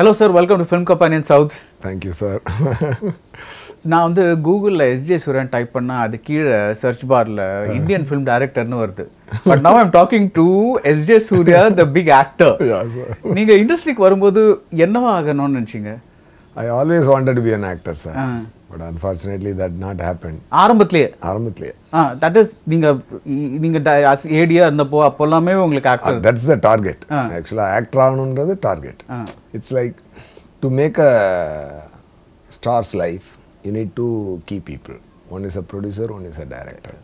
Hello sir, welcome to Film Companion South. Thank you sir. நான் வந்து கூகுளில் SJ சூரியன் டைப் பண்ணால் அது கீழே சர்ச் பாரில் இந்தியன் ஃபிலிம் டைரக்டர்னு வருது. But now I'm talking to SJ Suryah the big actor. நீங்கள் இண்டஸ்ட்ரிக்கு வரும்போது என்னவா ஆகணும்னு நினச்சிங்க? I always wanted to be an actor sir. But unfortunately that not happened. ஆரம்பத்திலேயே that is நீங்க ஏடியா இருந்தப்போ அப்போல்லாமே உங்களுக்கு actor. That's the target. Actually actor ஆகணும்ன்றது target. It's like to make a star's life you need two key people. One is a producer, one is a director.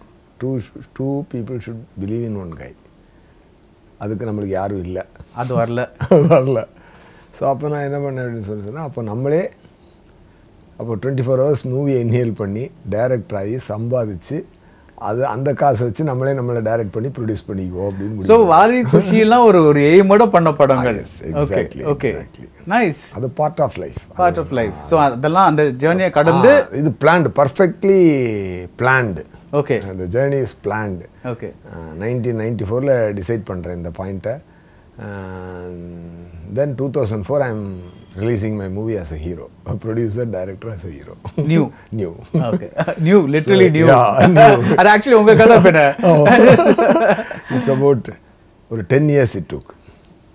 Two people should believe in one guy. அதுக்கு நம்மளுக்கு யாரும் இல்லை, அது வரல. So அப்போ நான் என்ன பண்ணேன் அப்படின்னு சொன்னால், அப்போ நம்மளே அப்போ 24 hours மூவியை இன்ஹேல் பண்ணி டைரக்டர் ஆகி சம்பாதிச்சு அது அந்த காசை வச்சு நம்மளை டைரக்ட் பண்ணி ப்ரொடியூஸ் பண்ணிக்குவோம் அப்படின்னு. ஸோ வாரி குஷியெல்லாம் ஒரு எய்மோட பண்ண படங்கள். Exactly okay, nice. அது பார்ட் ஆஃப் லைஃப். ஸோ அதெல்லாம் அந்த ஜேர்னியை கடந்து இது பிளான்டு, பர்ஃபெக்ட்லி பிளான்டு. ஓகே, அந்த journey is planned. Okay, 1994 decide பண்ணுறேன் இந்த பாயிண்ட்டை. Then 2004 I am releasing my movie as a hero, a producer, director as a hero. New. Okay. New, literally so, new. Yeah, new. And actually unga kada pena. It's about 10 years it took.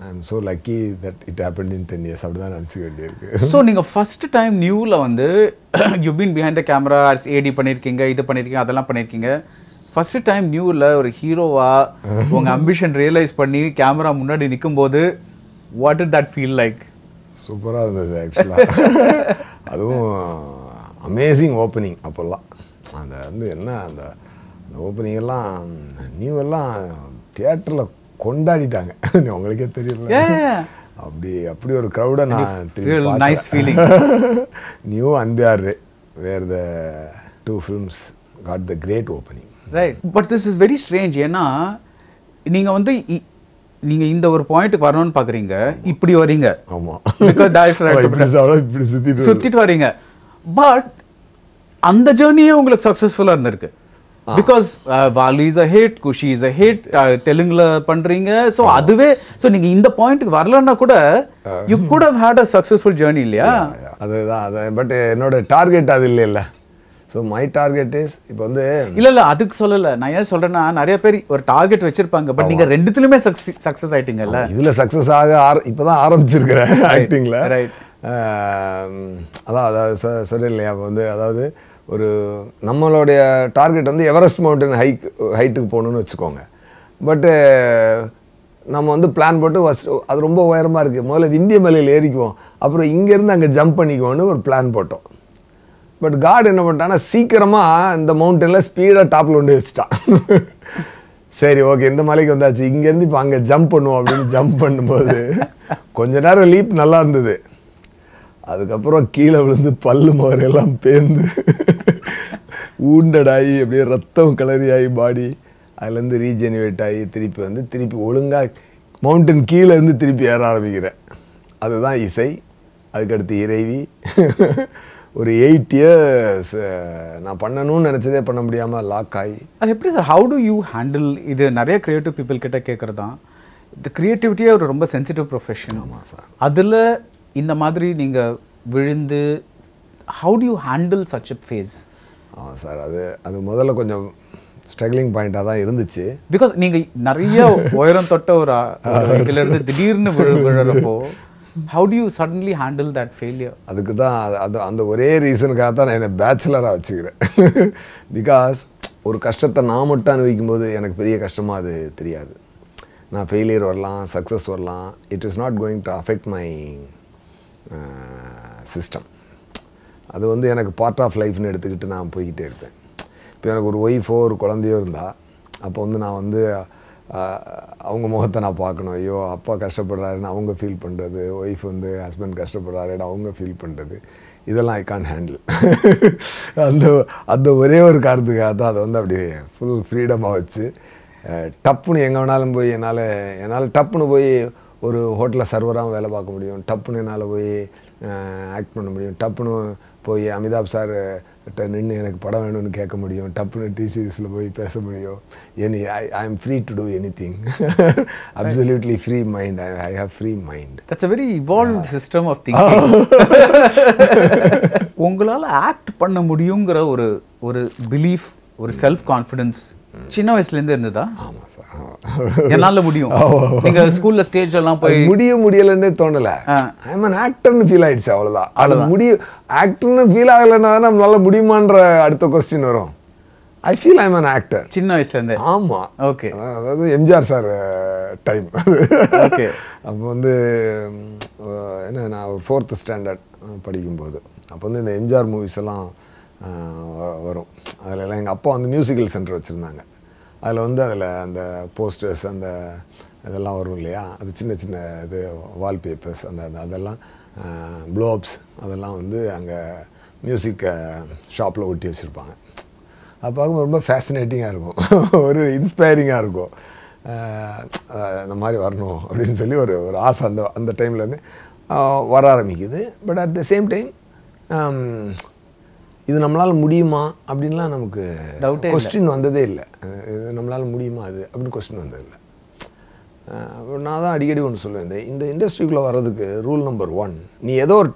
I am so lucky that it happened in 10 years. அப்படிதான் நினைச்சு வேண்டியிருக்கு. So நீங்க first time newல வந்து you've been behind the camera as AD பண்ணிருக்கீங்க, இது பண்ணிருக்கீங்க, அதெல்லாம் பண்ணிருக்கீங்க. ஃபர்ஸ்ட் டைம் நியூவில் ஒரு ஹீரோவா உங்கள் அம்பிஷன் ரியலைஸ் பண்ணி கேமரா முன்னாடி நிற்கும்போது what did that feel like? சூப்பராக இருந்தது ஆக்சுவலாக. அதுவும் அமேசிங் ஓப்பனிங். அப்போல்லாம் அந்த வந்து என்ன அந்த ஓப்பனிங் எல்லாம் நியூவெல்லாம் தியேட்டரில் கொண்டாடிட்டாங்க. உங்களுக்கே தெரியல, அப்படி ஒரு க்ரௌடை நான் திரும்பி new அன்பியார் where the 2 films got the great opening. Right, but this is very strange. ஏன்னா நீங்கள் வந்து நீங்கள் இந்த ஒரு பாயிண்ட்டுக்கு வரணும்னு பார்க்குறீங்க, இப்படி வரீங்க. ஆமாம், பிகாஸ் டைரக்டர் இப்படி சுற்றிட்டு வரீங்க. பட் அந்த ஜேர்னியே உங்களுக்கு சக்ஸஸ்ஃபுல்லாக இருந்திருக்கு. Because Vaali is a hit, Kushi is a hit, தெலுங்குல பண்ணுறீங்க. ஸோ அதுவே ஸோ நீங்கள் இந்த பாயிண்ட்டுக்கு வரலன்னா கூட you could have had a successful journey இல்லையா? அதுதான் அது. பட் என்னோட டார்கெட் அது இல்லை. ஸோ மை டார்கெட் இஸ் இப்போ வந்து இல்லை அதுக்கு சொல்லலை. நான் ஏன் சொல்கிறேன்னா, நிறைய பேர் ஒரு டார்கெட் வச்சுருப்பாங்க, பட் நீங்கள் ரெண்டுத்துலையுமே சக்ஸஸ் ஆகிட்டீங்கல்ல. இதில் சக்ஸஸ் ஆக இப்போ தான் ஆரம்பிச்சிருக்கிறேன் ஆக்டிங்கில். அதாவது சொல்ல இல்லையா, இப்போ வந்து அதாவது ஒரு நம்மளுடைய டார்கெட் வந்து எவரெஸ்ட் மவுண்டன் ஹைட்டுக்கு போகணுன்னு வச்சுக்கோங்க. பட்டு நம்ம வந்து பிளான் போட்டு அது ரொம்ப உயரமாக இருக்குது, முதல்ல விந்திய மலையில் ஏறிக்குவோம், அப்புறம் இங்கேருந்து அங்கே ஜம்ப் பண்ணிக்குவோன்னு ஒரு பிளான் போட்டோம். பட் காட் என்ன பண்ணிட்டான்னா, சீக்கிரமாக இந்த மவுண்டனில் ஸ்பீடாக டாப்பில் கொண்டு வச்சுட்டான். சரி ஓகே, இந்த மலைக்கு வந்தாச்சு, இங்கேருந்து இப்போ அங்கே ஜம்ப் பண்ணுவோம் அப்படின்னு ஜம்ப் பண்ணும்போது கொஞ்ச நேரம் லீப் நல்லா இருந்தது. அதுக்கப்புறம் கீழே விழுந்து பல்லு முகரெல்லாம் பேர்ந்து ஊண்டடாகி அப்படியே ரத்தம் கலரியாகி பாடி அதுலேருந்து ரீஜெனிவேட் ஆகி திருப்பி ஒழுங்காக மவுண்டன் கீழே இருந்து திருப்பி ஏற ஆரம்பிக்கிறேன். அதுதான் இசை. அதுக்கடுத்து இறைவி. ஒரு 8 years நான் பண்ணணும்னு நினச்சதே பண்ண முடியாமல் லாக் ஆகி. அது எப்படி sir, how do you handle இது? நிறைய க்ரியேட்டிவ் பீப்புள் கிட்ட கேட்குறது தான், இந்த க்ரியேட்டிவிட்டியே ஒரு ரொம்ப சென்சிட்டிவ் ப்ரொஃபஷன். ஆமாம் சார். அதில் இந்த மாதிரி நீங்கள் விழுந்து how do you handle such a face? ஆமாம் சார், அது முதல்ல கொஞ்சம் ஸ்ட்ரகிளிங் பாயிண்டாக தான் இருந்துச்சு. பிகாஸ் நீங்கள் நிறைய உயரம் தொட்ட ஒரு இதிலிருந்து திடீர்னு விழுறப்போ how do you suddenly handle that failure? அதுக்கு தான் அந்த ஒரே ரீசனுக்காக தான் நான் என்னை பேச்சுலராக வச்சுக்கிறேன். பிகாஸ் ஒரு கஷ்டத்தை நான் மட்டும் அனுபவிக்கும் போது எனக்கு பெரிய கஷ்டமாக அது தெரியாது. நான் ஃபெயிலியர் வரலாம், சக்ஸஸ் வரலாம், it is not going to affect my system. அது வந்து எனக்கு பார்ட் ஆஃப் லைஃப்னு எடுத்துக்கிட்டு நான் போய்கிட்டே இருப்பேன். இப்போ எனக்கு ஒரு ஒய்ஃபோ ஒரு குழந்தையோ இருந்தால் அப்போ வந்து நான் வந்து அவங்க முகத்தை நான் பார்க்கணும். ஐயோ அப்பா கஷ்டப்படுறாருன்னு அவங்க ஃபீல் பண்ணுறது, ஒய்ஃப் வந்து ஹஸ்பண்ட் கஷ்டப்படுறாருன்னு அவங்க ஃபீல் பண்ணுறது, இதெல்லாம் ஐ கான் ஹேண்டில். அந்த ஒரே ஒரு காரணத்துக்காக தான் அதை வந்து அப்படியே ஃபுல் ஃப்ரீடமாக வச்சு டப்புன்னு எங்கே வேணாலும் போய் என்னால் டப்புன்னு போய் ஒரு ஹோட்டலில் சர்வராக வேலை பார்க்க முடியும், டப்புன்னு என்னால் போய் ஆக்ட் பண்ண முடியும், டப்புன்னு போய் அமிதாப் சார் கிட்ட நின்று எனக்கு படம் வேணும்னு கேட்க முடியும், டப்புன்னு டிசிஎஸில் போய் பேச முடியும். I am free to two anything. Absolutely free mind. I have free mind. That's a very evolved system of thinking. உங்களால் ஆக்ட் பண்ண முடியுங்கிற ஒரு பிலீஃப், ஒரு செல்ஃப் கான்ஃபிடன்ஸ் சின்ன வயசுலேருந்து இருந்ததா? ஆமாம் சார். என்னால் முடியும். நீங்கள் ஸ்கூலில் ஸ்டேஜ் எல்லாம் போய் முடியலன்னே தோணலை. ஐ எம் an ஆக்டர்னு ஃபீல் ஆயிடுச்சு, அவ்வளோதான். அது ஆக்டர்னு ஃபீல் ஆகலைன்னா தான் நம்மளால முடியுமான்ற அடுத்த கொஸ்டின் வரும். I feel I am an actor சின்ன வயசுலேருந்து. ஆமாம். ஓகே. அதாவது எம்ஜிஆர் சார் டைம். ஓகே. அப்போ வந்து என்ன, நான் ஒரு 4th ஸ்டாண்டர்ட் படிக்கும்போது அப்போ வந்து இந்த எம்ஜிஆர் மூவிஸ் எல்லாம் வரும். அதிலெல்லாம் எங்கள் அப்பா வந்து மியூசிக்கல் சென்டர் வச்சுருந்தாங்க. அதில் வந்து அந்த போஸ்டர்ஸ் அந்த இதெல்லாம் வரும் இல்லையா, அது சின்ன சின்ன இது வால்பேப்பர்ஸ் அதெல்லாம் ப்ளோப்ஸ் அதெல்லாம் வந்து அங்கே மியூசிக் ஷாப்பில் ஒட்டி வச்சுருப்பாங்க. அது பார்க்கும்போது ரொம்ப ஃபேசினேட்டிங்காக இருக்கும், ஒரு இன்ஸ்பைரிங்காக இருக்கும். இந்த மாதிரி வரணும் அப்படின்னு சொல்லி ஒரு ஆசை அந்த டைம்லேருந்து வர ஆரம்பிக்குது. But at the same time இது நம்மளால் முடியுமா அப்படின்லாம் நமக்கு கொஸ்டின் வந்ததே இல்லை. இது நம்மளால் முடியுமா அது அப்படின்னு கொஸ்டின் வந்ததில்லை. நான் தான் அடிக்கடி ஒன்று சொல்லுவேன், இந்த இண்டஸ்ட்ரிக்குள்ளே வர்றதுக்கு ரூல் நம்பர் 1, நீ ஏதோ ஒரு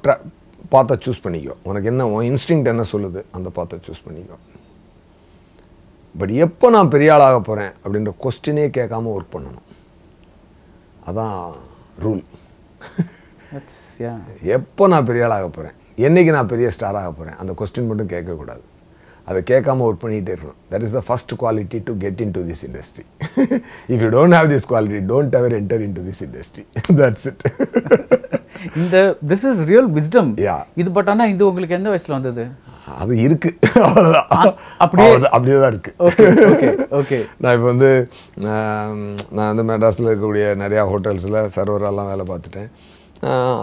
பாத்தை சூஸ் பண்ணிக்கோ. உனக்கு என்ன இன்ஸ்டிங்க்ட் என்ன சொல்லுது அந்த பாத்தை சூஸ் பண்ணிக்கோ. பட் எப்போ நான் பெரிய ஆளாக போகிறேன் அப்படின்ற கொஸ்டினே கேட்காம ஒர்க் பண்ணணும். அதான் ரூல். எப்போ நான் பெரிய ஆளாக போகிறேன், என்னைக்கு நான் பெரிய ஸ்டாராக போகிறேன், அந்த கொஸ்டின் மட்டும் கேட்கக்கூடாது. அதை கேட்காம ஒர்க் பண்ணிகிட்டே இருக்கணும். That is the first quality to get into this industry. If you don't have this quality, don't ever enter into this industry. That's it. This is real wisdom. Yeah. இது but ஆனால் இது உங்களுக்கு எந்த வயசில் வந்தது? அது இருக்கு, அவ்வளோதான். அப்படியே தான் இருக்கு. ஓகே. நான் இப்போ வந்து நான் வந்து மெட்ராஸில் இருக்கக்கூடிய நிறையா ஹோட்டல்ஸில் சர்வரெல்லாம் வேலை பார்த்துட்டேன்.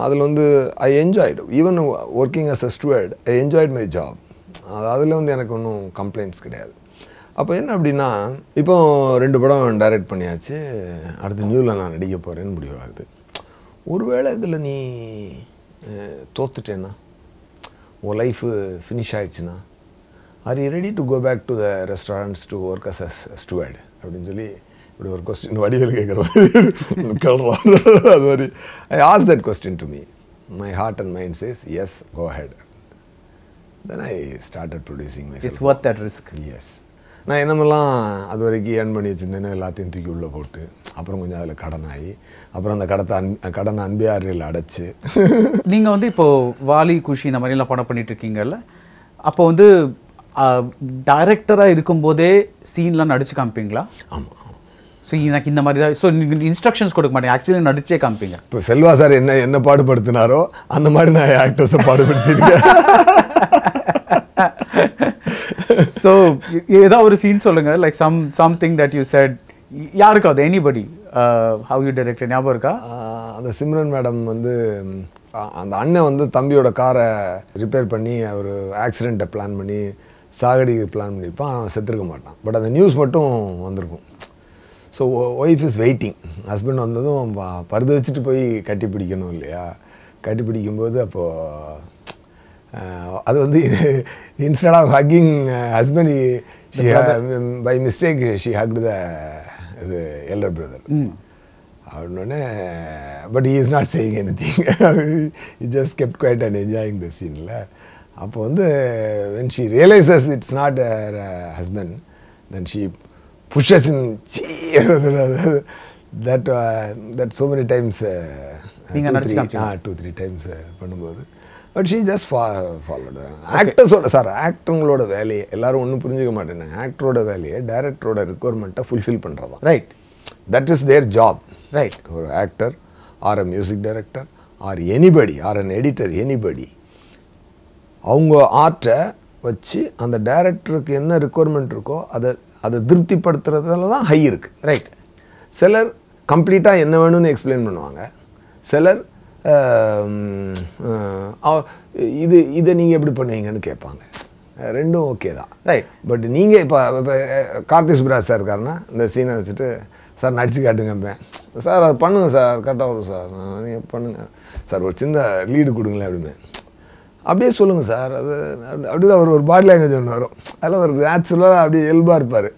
அதில் வந்து I enjoyed, even working as a steward, I enjoyed my job. அதில் வந்து எனக்கு ஒன்றும் கம்ப்ளைண்ட்ஸ் கிடையாது. அப்போ என்ன அப்படின்னா, இப்போ 2 படம் டைரக்ட் பண்ணியாச்சு, அடுத்து நியூவில் நான் நடிக்க போகிறேன்னு முடிவாகுது. ஒருவேளை இதில் நீ தோத்துட்டேன்னா, உன் லைஃபு ஃபினிஷ் ஆகிடுச்சுன்னா, are you ready to go back to the restaurants to work as a steward அப்படின்னு சொல்லி இப்படி ஒரு கொஸ்டின் வடிவேல் கேட்குற மாதிரி கேள்றான். அது மாதிரி I ask that question to me. My heart and mind says yes, go ahead. Then I started producing myself. It's worth that risk. Yes. நான் என்னமெல்லாம் அது வரைக்கும் ஏர்ன் பண்ணி வச்சுருந்தேனோ எல்லாத்தையும் தூக்கி உள்ளே போட்டு, அப்புறம் கொஞ்சம் அதில் கடனாகி, அப்புறம் அந்த கடனை அன்பியாரில் அடைச்சி. நீங்கள் வந்து இப்போது வாலி குஷி இந்த மாதிரிலாம் படம் பண்ணிட்டு இருக்கீங்கல்ல, அப்போ வந்து டைரக்டராக இருக்கும்போதே சீன்லாம் நடிச்சு காமிப்பீங்களா? ஆமாம். ஸோ எனக்கு இந்த மாதிரி தான். ஸோ நீங்கள் இன்ஸ்ட்ரக்ஷன்ஸ் கொடுக்க மாட்டேங்க, ஆக்சுவலி நடிச்சே காமிப்பீங்க. இப்போ செல்வா சார் என்ன பாடுபடுத்தினாரோ அந்த மாதிரி நான் ஆக்டர்ஸை பாடுபடுத்திருக்கேன். ஸோ ஏதாவது ஒரு சீன் சொல்லுங்கள், like something that you said. யாருக்காவது எனிபடி ஹவ் யூ டைரக்டட் ஞாபகம் இருக்கா? அந்த சிம்ரன் மேடம் வந்து அந்த அண்ணன் வந்து தம்பியோட காரை ரிப்பேர் பண்ணி ஒரு ஆக்சிடெண்ட்டை பிளான் பண்ணி சாகடிக்கு பிளான் பண்ணியிருப்பான். அவன் செத்துருக்க மாட்டான். பட் அந்த நியூஸ் மட்டும் வந்திருக்கும். So wife is waiting. Husband வந்ததும் பருது வச்சுட்டு போய் கட்டி பிடிக்கணும் இல்லையா. கட்டி பிடிக்கும்போது அப்போது அது வந்து instead of hugging husband, by mistake she hugged the இது எல்டர் பிரதர் அப்படின்னோடனே. But he is not saying anything. He just kept quiet and enjoying the சீனில். அப்போ வந்து when she realizes it's not her husband, then she pushes in that so many times, 2-3 times பண்ணும்போது. But she just followed. ஆக்டர்ஸோட sir ஆக்டருங்களோட வேலையை எல்லாரும் ஒன்றும் புரிஞ்சுக்க மாட்டேன்னாங்க. ஆக்டரோட வேலையை டைரக்டரோட ரெக்குவயர்மெண்ட்டை ஃபுல்ஃபில் பண்ணுறது தான். Right. That is their job. Right. ஒரு actor or a music director or anybody or an editor anybody, அவங்க ஆர்ட்டை வச்சு அந்த டைரக்டருக்கு என்ன ரெக்குவயர்மெண்ட் இருக்கோ அதை திருப்திப்படுத்துறதுல தான் ஹை இருக்குது. ரைட். சிலர் கம்ப்ளீட்டாக என்ன வேணும்னு எக்ஸ்பிளைன் பண்ணுவாங்க. சிலர் இதை நீங்கள் எப்படி பண்ணுவீங்கன்னு கேட்பாங்க. ரெண்டும் ஓகே தான். ரைட். பட் நீங்கள் இப்போ கார்த்திக் சுப்ராஜ் சார் இருக்காருன்னா இந்த சீனை வச்சுட்டு சார் நடிச்சு காட்டுங்கப்பேன், சார் அது பண்ணுங்கள் சார் கரெக்டாக வரும் சார், நீங்கள் பண்ணுங்கள் சார், ஒரு சின்ன லீடு கொடுங்களேன் அப்படின்னு அப்படியே சொல்லுங்கள் சார். அது அப்படியே அவர் ஒரு பாடி லாங்குவேஜ் ஒன்று வரும், அதில் ஒரு நேச்சுரலாக அப்படியே இயல்பாக இருப்பார்.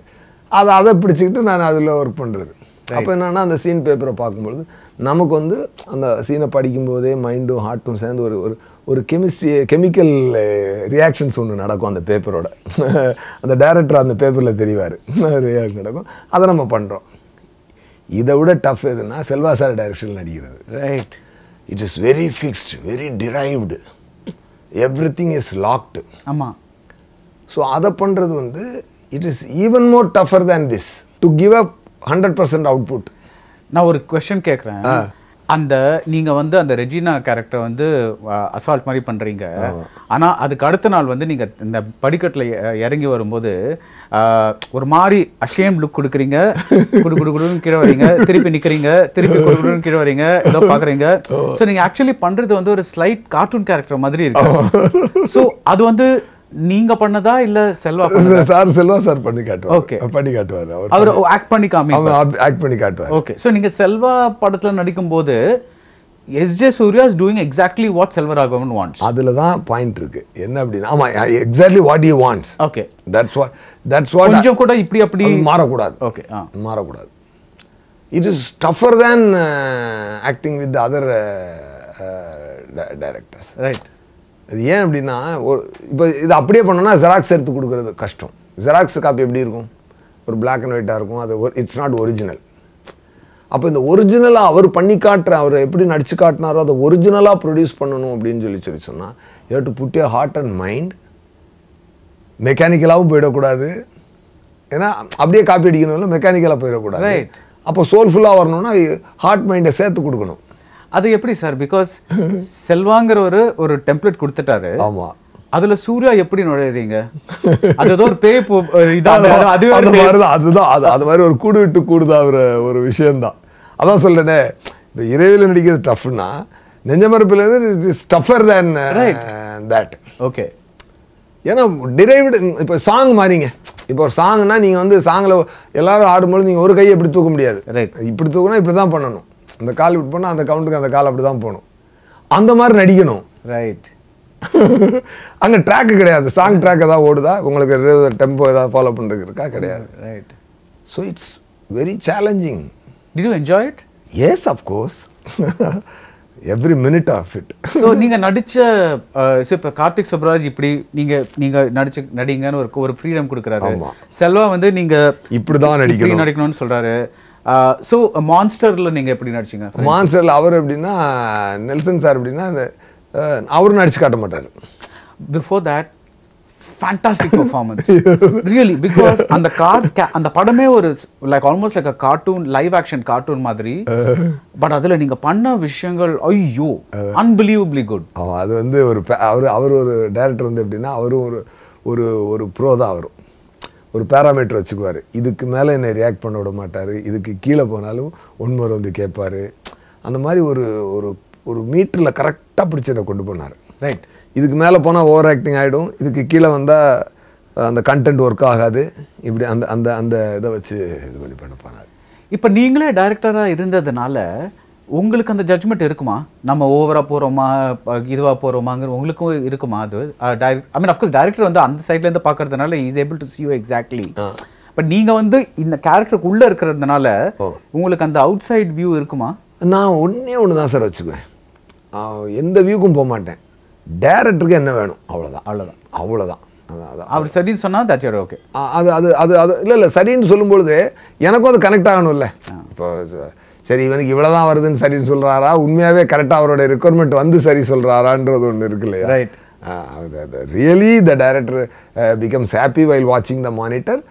அதை பிடிச்சிக்கிட்டு நான் அதில் ஒர்க் பண்ணுறது. அப்போ என்னென்னா அந்த சீன் பேப்பரை பார்க்கும்பொழுது நமக்கு வந்து அந்த சீனை படிக்கும்போதே மைண்டும் ஹார்ட்டும் சேர்ந்து ஒரு ஒரு ஒரு கெமிக்கல் ரியாக்ஷன்ஸ் ஒன்று நடக்கும் அந்த பேப்பரோட. அந்த டைரக்டர் அந்த பேப்பரில் தெரிவார், ரியாக்ஷன் நடக்கும், அதை நம்ம பண்ணுறோம். இதை விட டஃப் எதுன்னா செல்வா சார் டைரக்ஷனில் நடிக்கிறது. Right. It is very fixed, very derived, everything is logged. ஆமாம். ஸோ அதை பண்ணுறது வந்து it is even more tougher than this to give up 100% output. நான் ஒரு கொஸ்டின் கேட்குறேன். அந்த நீங்கள் வந்து அந்த ரெஜினா கேரக்டர் வந்து அசால்ட் மாதிரி பண்ணுறீங்க, ஆனால் அதுக்கு அடுத்த நாள் வந்து நீங்கள் இந்த படிக்கட்டில் இறங்கி வரும்போது ஒரு மாதிரி அஷேம் லுக் கொடுக்குறீங்க, குடுன்னு கீழே வரீங்க, திருப்பி நிற்கிறீங்க, திருப்பி குடுன்னு கீழே வரீங்க, ஏதோ பார்க்குறீங்க. ஸோ நீங்கள் ஆக்சுவலி பண்ணுறது வந்து ஒரு ஸ்லைட் கார்ட்டூன் கேரக்டர் மாதிரி இருக்கு. ஸோ அது வந்து நீங்க பண்ணதா இல்ல செல்வா பண்ணதா? சார் செல்வா சார் பண்ணி காட்டுவார். ஓகே, பண்ணி காட்டுவார். அவர் ஆக்ட் பண்ணி காமிப்பார். ஆக்ட் பண்ணி காட்டுவார். ஓகே. சோ நீங்க செல்வா படத்துல நடிக்கும்போது S J Suryah is doing exactly what Selvaraghavan wants. அதுல தான் பாயிண்ட் இருக்கு. என்ன அப்படினா ஆமா, exactly what he wants. Okay, that's what கொஞ்சம் கூட இப்படி மாற கூடாது. ஓகே, மாற கூடாது. It is tougher than acting with other directors. Right. அது ஏன் அப்படின்னா இப்போ இது அப்படியே பண்ணோன்னா ஜெராக்ஸ் எடுத்து கொடுக்குறது கஷ்டம். ஜெராக்ஸ் காப்பி எப்படி இருக்கும்? ஒரு பிளாக் அண்ட் ஒயிட்டாக இருக்கும். அது இட்ஸ் நாட் ஒரிஜினல். அப்போ இந்த ஒரிஜினலாக அவர் பண்ணி காட்டுற, அவர் எப்படி நடிச்சு காட்டினாரோ அதை ஒரிஜினலாக ப்ரொடியூஸ் பண்ணணும் அப்படின்னு சொல்லி சொன்னால் you have to put your heart and mind. மெக்கானிக்கலாகவும் போயிடக்கூடாது, ஏன்னா அப்படியே காப்பி அடிக்கணும், மெக்கானிக்கலாக போயிடக்கூடாது. அப்போ சோல்ஃபுல்லாக வரணும்னா ஹார்ட் மைண்டை சேர்த்து கொடுக்கணும். அது எப்படி சார்? பிகாஸ் செல்வாங்கிற ஒரு டெம்ப்ளேட் கொடுத்துட்டாரு. ஆமா. அதுல சூர்யா எப்படி நுழையறீங்க? அது ஏதோ ஒரு பேய் அது மாதிரி ஒரு கூடு விட்டு கூடுதா ஒரு விஷயம்தான். அதான் சொல்றேனே, இப்போ இரவில் நடிக்கிறது டஃப்னா நெஞ்சமரப்பிலேருந்து is tougher than that. Okay. ஏன்னா டிரைவ்டு. இப்போ சாங் மாதிரிங்க. இப்போ ஒரு சாங்னா நீங்கள் வந்து சாங்கில் எல்லாரும் ஆடும்போது நீங்கள் ஒரு கையை இப்படி தூக்க முடியாது. இப்படி தூக்கினா இப்படி தான் பண்ணணும். அந்த கால் இப்படி போனால் அந்த கவுண்ட்டுக்கு அந்த கால் அப்படி தான் போகணும். அந்த மாதிரி நடிக்கணும். ரைட். அங்கே ட்ராக்கு கிடையாது. சாங் ட்ராக் ஏதாவது ஓடுதா? உங்களுக்கு டெம்போ ஏதாவது ஃபாலோ பண்ணுறதுக்கு இருக்கா? கிடையாது. Right. So it's very challenging. Did you enjoy it? Yes, of course. Every minute of it. So நீங்கள் நடித்த இப்போ கார்த்திக் சுப்ராஜ் இப்படி நீங்கள் நடிங்கன்னு ஒரு ஃப்ரீடம் கொடுக்குறாரு. செல்வா வந்து நீங்கள் இப்படி தான் நடிக்கணும்னு சொல்கிறாரு. ஸோ மான்ஸ்டரில் நீங்கள் எப்படி நடிச்சிங்க? மான்ஸ்டரில் அவர் எப்படின்னா நெல்சன் சார் எப்படின்னா அவரும் நடிச்சு காட்ட மாட்டார். Before that fantastic performance really. Because அந்த படமே ஒரு லைக் ஆல்மோஸ்ட் லைக் அ கார்ட்டூன், லைவ் ஆக்ஷன் கார்ட்டூன் மாதிரி. பட் அதில் நீங்கள் பண்ண விஷயங்கள் ஐயோ அன்பிலீவபிளி குட். அது வந்து அவர் ஒரு டைரக்டர் வந்து எப்படின்னா அவரும் ஒரு ப்ரோ தான். அவரும் ஒரு பேராமீட்டர் வச்சுக்குவார். இதுக்கு மேலே என்னை ரியாக்ட் பண்ண விட மாட்டார். இதுக்கு கீழே போனாலும் ஒன்மர் வந்து கேட்பார். அந்த மாதிரி ஒரு மீட்டரில் கரெக்டாக பிடிச்சி என்னை கொண்டு போனார். ரைட். இதுக்கு மேலே போனால் ஓவர் ஆக்டிங் ஆகிடும், இதுக்கு கீழே வந்தால் அந்த கண்டென்ட் ஒர்க் ஆகாது. இப்படி அந்த அந்த அந்த இதை வச்சு இது பண்ணி போனார். இப்போ நீங்களே டைரக்டராக இருந்ததுனால உங்களுக்கு அந்த ஜட்ஜ்மெண்ட் இருக்குமா? நம்ம ஓவரா போறோமா, இதுவா போறோமாங்கிற உங்களுக்கும் இருக்குமா? அது ஐ மீன் ஆஃப் கோர்ஸ் டைரக்டர் வந்து அந்த சைட்ல இருந்து பார்க்கறதுனால is able to see you exactly. But நீங்க வந்து இந்த கேரக்டருக்கு உள்ள இருக்கிறதுனால உங்களுக்கு அந்த அவுட் சைட் வியூ இருக்குமா? நான் ஒன்று தான் சார் வச்சுக்குவேன். எந்த வியூக்கும் போக மாட்டேன். டைரக்டருக்கு என்ன வேணும் அவ்வளோதான். அவர் சரின்னு சொன்னா தட்ஸ் ஓகே. அது இல்லை சரின்னு சொல்லும்பொழுது எனக்கும் அது கனெக்ட் ஆகணும்ல. இப்போ சரி இவனுக்கு இவ்வளோதான் வருதுன்னு சரின்னு சொல்கிறாரா, உண்மையாகவே கரெக்டாக அவரோட ரெக்குவயர்மெண்ட் வந்து சரி சொல்கிறாரான்றது ஒன்று இருக்கு இல்லையா? Right. Really the director becomes happy while வாட்சிங் the monitor,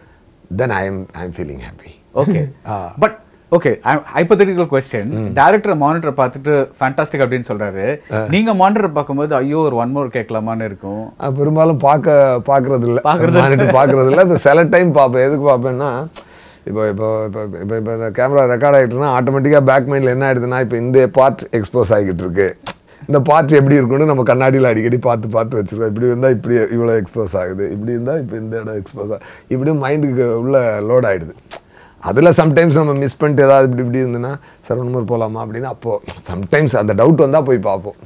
then I am feeling happy. Okay. But okay, hypothetical question. Director monitor பார்த்துட்டு ஃபேண்டாஸ்டிக் அப்படின்னு சொல்றாரு, நீங்க மானிட்டர் பார்க்கும்போது ஐயோ ஒரு ஒன் மோர் கேட்கலாமான்னு இருக்கும். பெரும்பாலும் பார்க்கறது இல்லை, மானிட்டர் பார்க்கறது இல்லை. இப்போ சில டைம் பார்ப்பேன். எதுக்கு பார்ப்பேன்னா இப்போ இந்த கேமரா ரெக்கார்ட் ஆகிட்டுனா ஆட்டோமேட்டிக்காக பேக் மைண்டில் என்ன ஆகிடுதுன்னா இப்போ இந்த பார்ட் எக்ஸ்போஸ் ஆகிக்கிட்டு இருக்கு, இந்த பார்ட் எப்படி இருக்குன்னு நம்ம கண்ணாடியில் அடிக்கடி பார்த்து வச்சுருக்கோம். இப்படி இருந்தால் இப்படி இவ்வளோ எக்ஸ்போஸ் ஆகுது, இப்படி இருந்தால் இப்போ இந்த இடம் எக்ஸ்போஸ் ஆகுது, இப்படியும் மைண்டுக்கு உள்ள லோட் ஆகிடுது. அதில் சம்டைம்ஸ் நம்ம மிஸ் பண்ணிட்டு ஏதாவது இப்படி இருந்துன்னா சார் ஒன்று போகலாமா அப்படின்னு அப்போது சம்டைம்ஸ் அந்த டவுட் வந்தால் போய் பார்ப்போம்.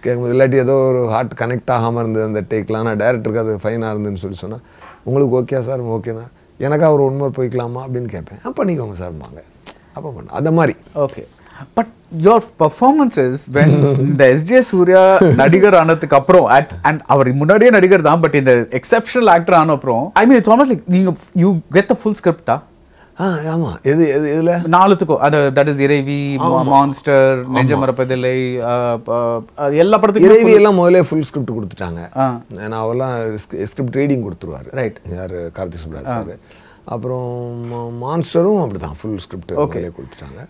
கேட்கும்போது இல்லாட்டி ஏதோ ஒரு ஹார்ட் கனெக்ட் ஆகாமல் இருந்தது அந்த டேக்லாம், நான் டேரக்டருக்கு அது ஃபைனாக இருந்துன்னு சொன்னால் உங்களுக்கு ஓகே சார் ஓகேண்ணா எனக்கா ஒரு ஒன் மோர் போய்க்கலாமா அப்படின்னு கேட்பேன். பண்ணிக்கோங்க சார் வாங்க அப்போ பண்ண அந்த மாதிரி. Okay, but your performances when இந்த எஸ்ஜே சூர்யா நடிகர் ஆனதுக்கு அப்புறம் அண்ட் அவர் முன்னாடியே நடிகர் தான், பட் இந்த எக்ஸெப்ஷனல் ஆக்டர் ஆன அப்புறம் ஐ மீன் இட்ஸ் ஆல்மோஸ்ட் லைக் நீங்க யூ கெட் த ஃபுல் ஸ்கிரிப்டா? ஆமாம். இதில் நாலுத்துக்கும் அது தட் இஸ் இறைவி, மான்ஸ்டர், நெஞ்ச மறப்பதில்லை, எல்லா படத்துக்கும் இறைவி எல்லாம் முதல்ல ஃபுல் ஸ்கிரிப்ட் கொடுத்துட்டாங்க. நான் அவெல்லாம் ஸ்கிரிப்ட் ரீடிங் கொடுத்துருவாரு. ரைட். யார் கார்த்திக் சுப்ராஜ் சார். அப்புறம் மான்ஸ்டரும் அப்படி தான் ஃபுல் ஸ்கிரிப்ட் முதல்ல கொடுத்துட்டாங்க.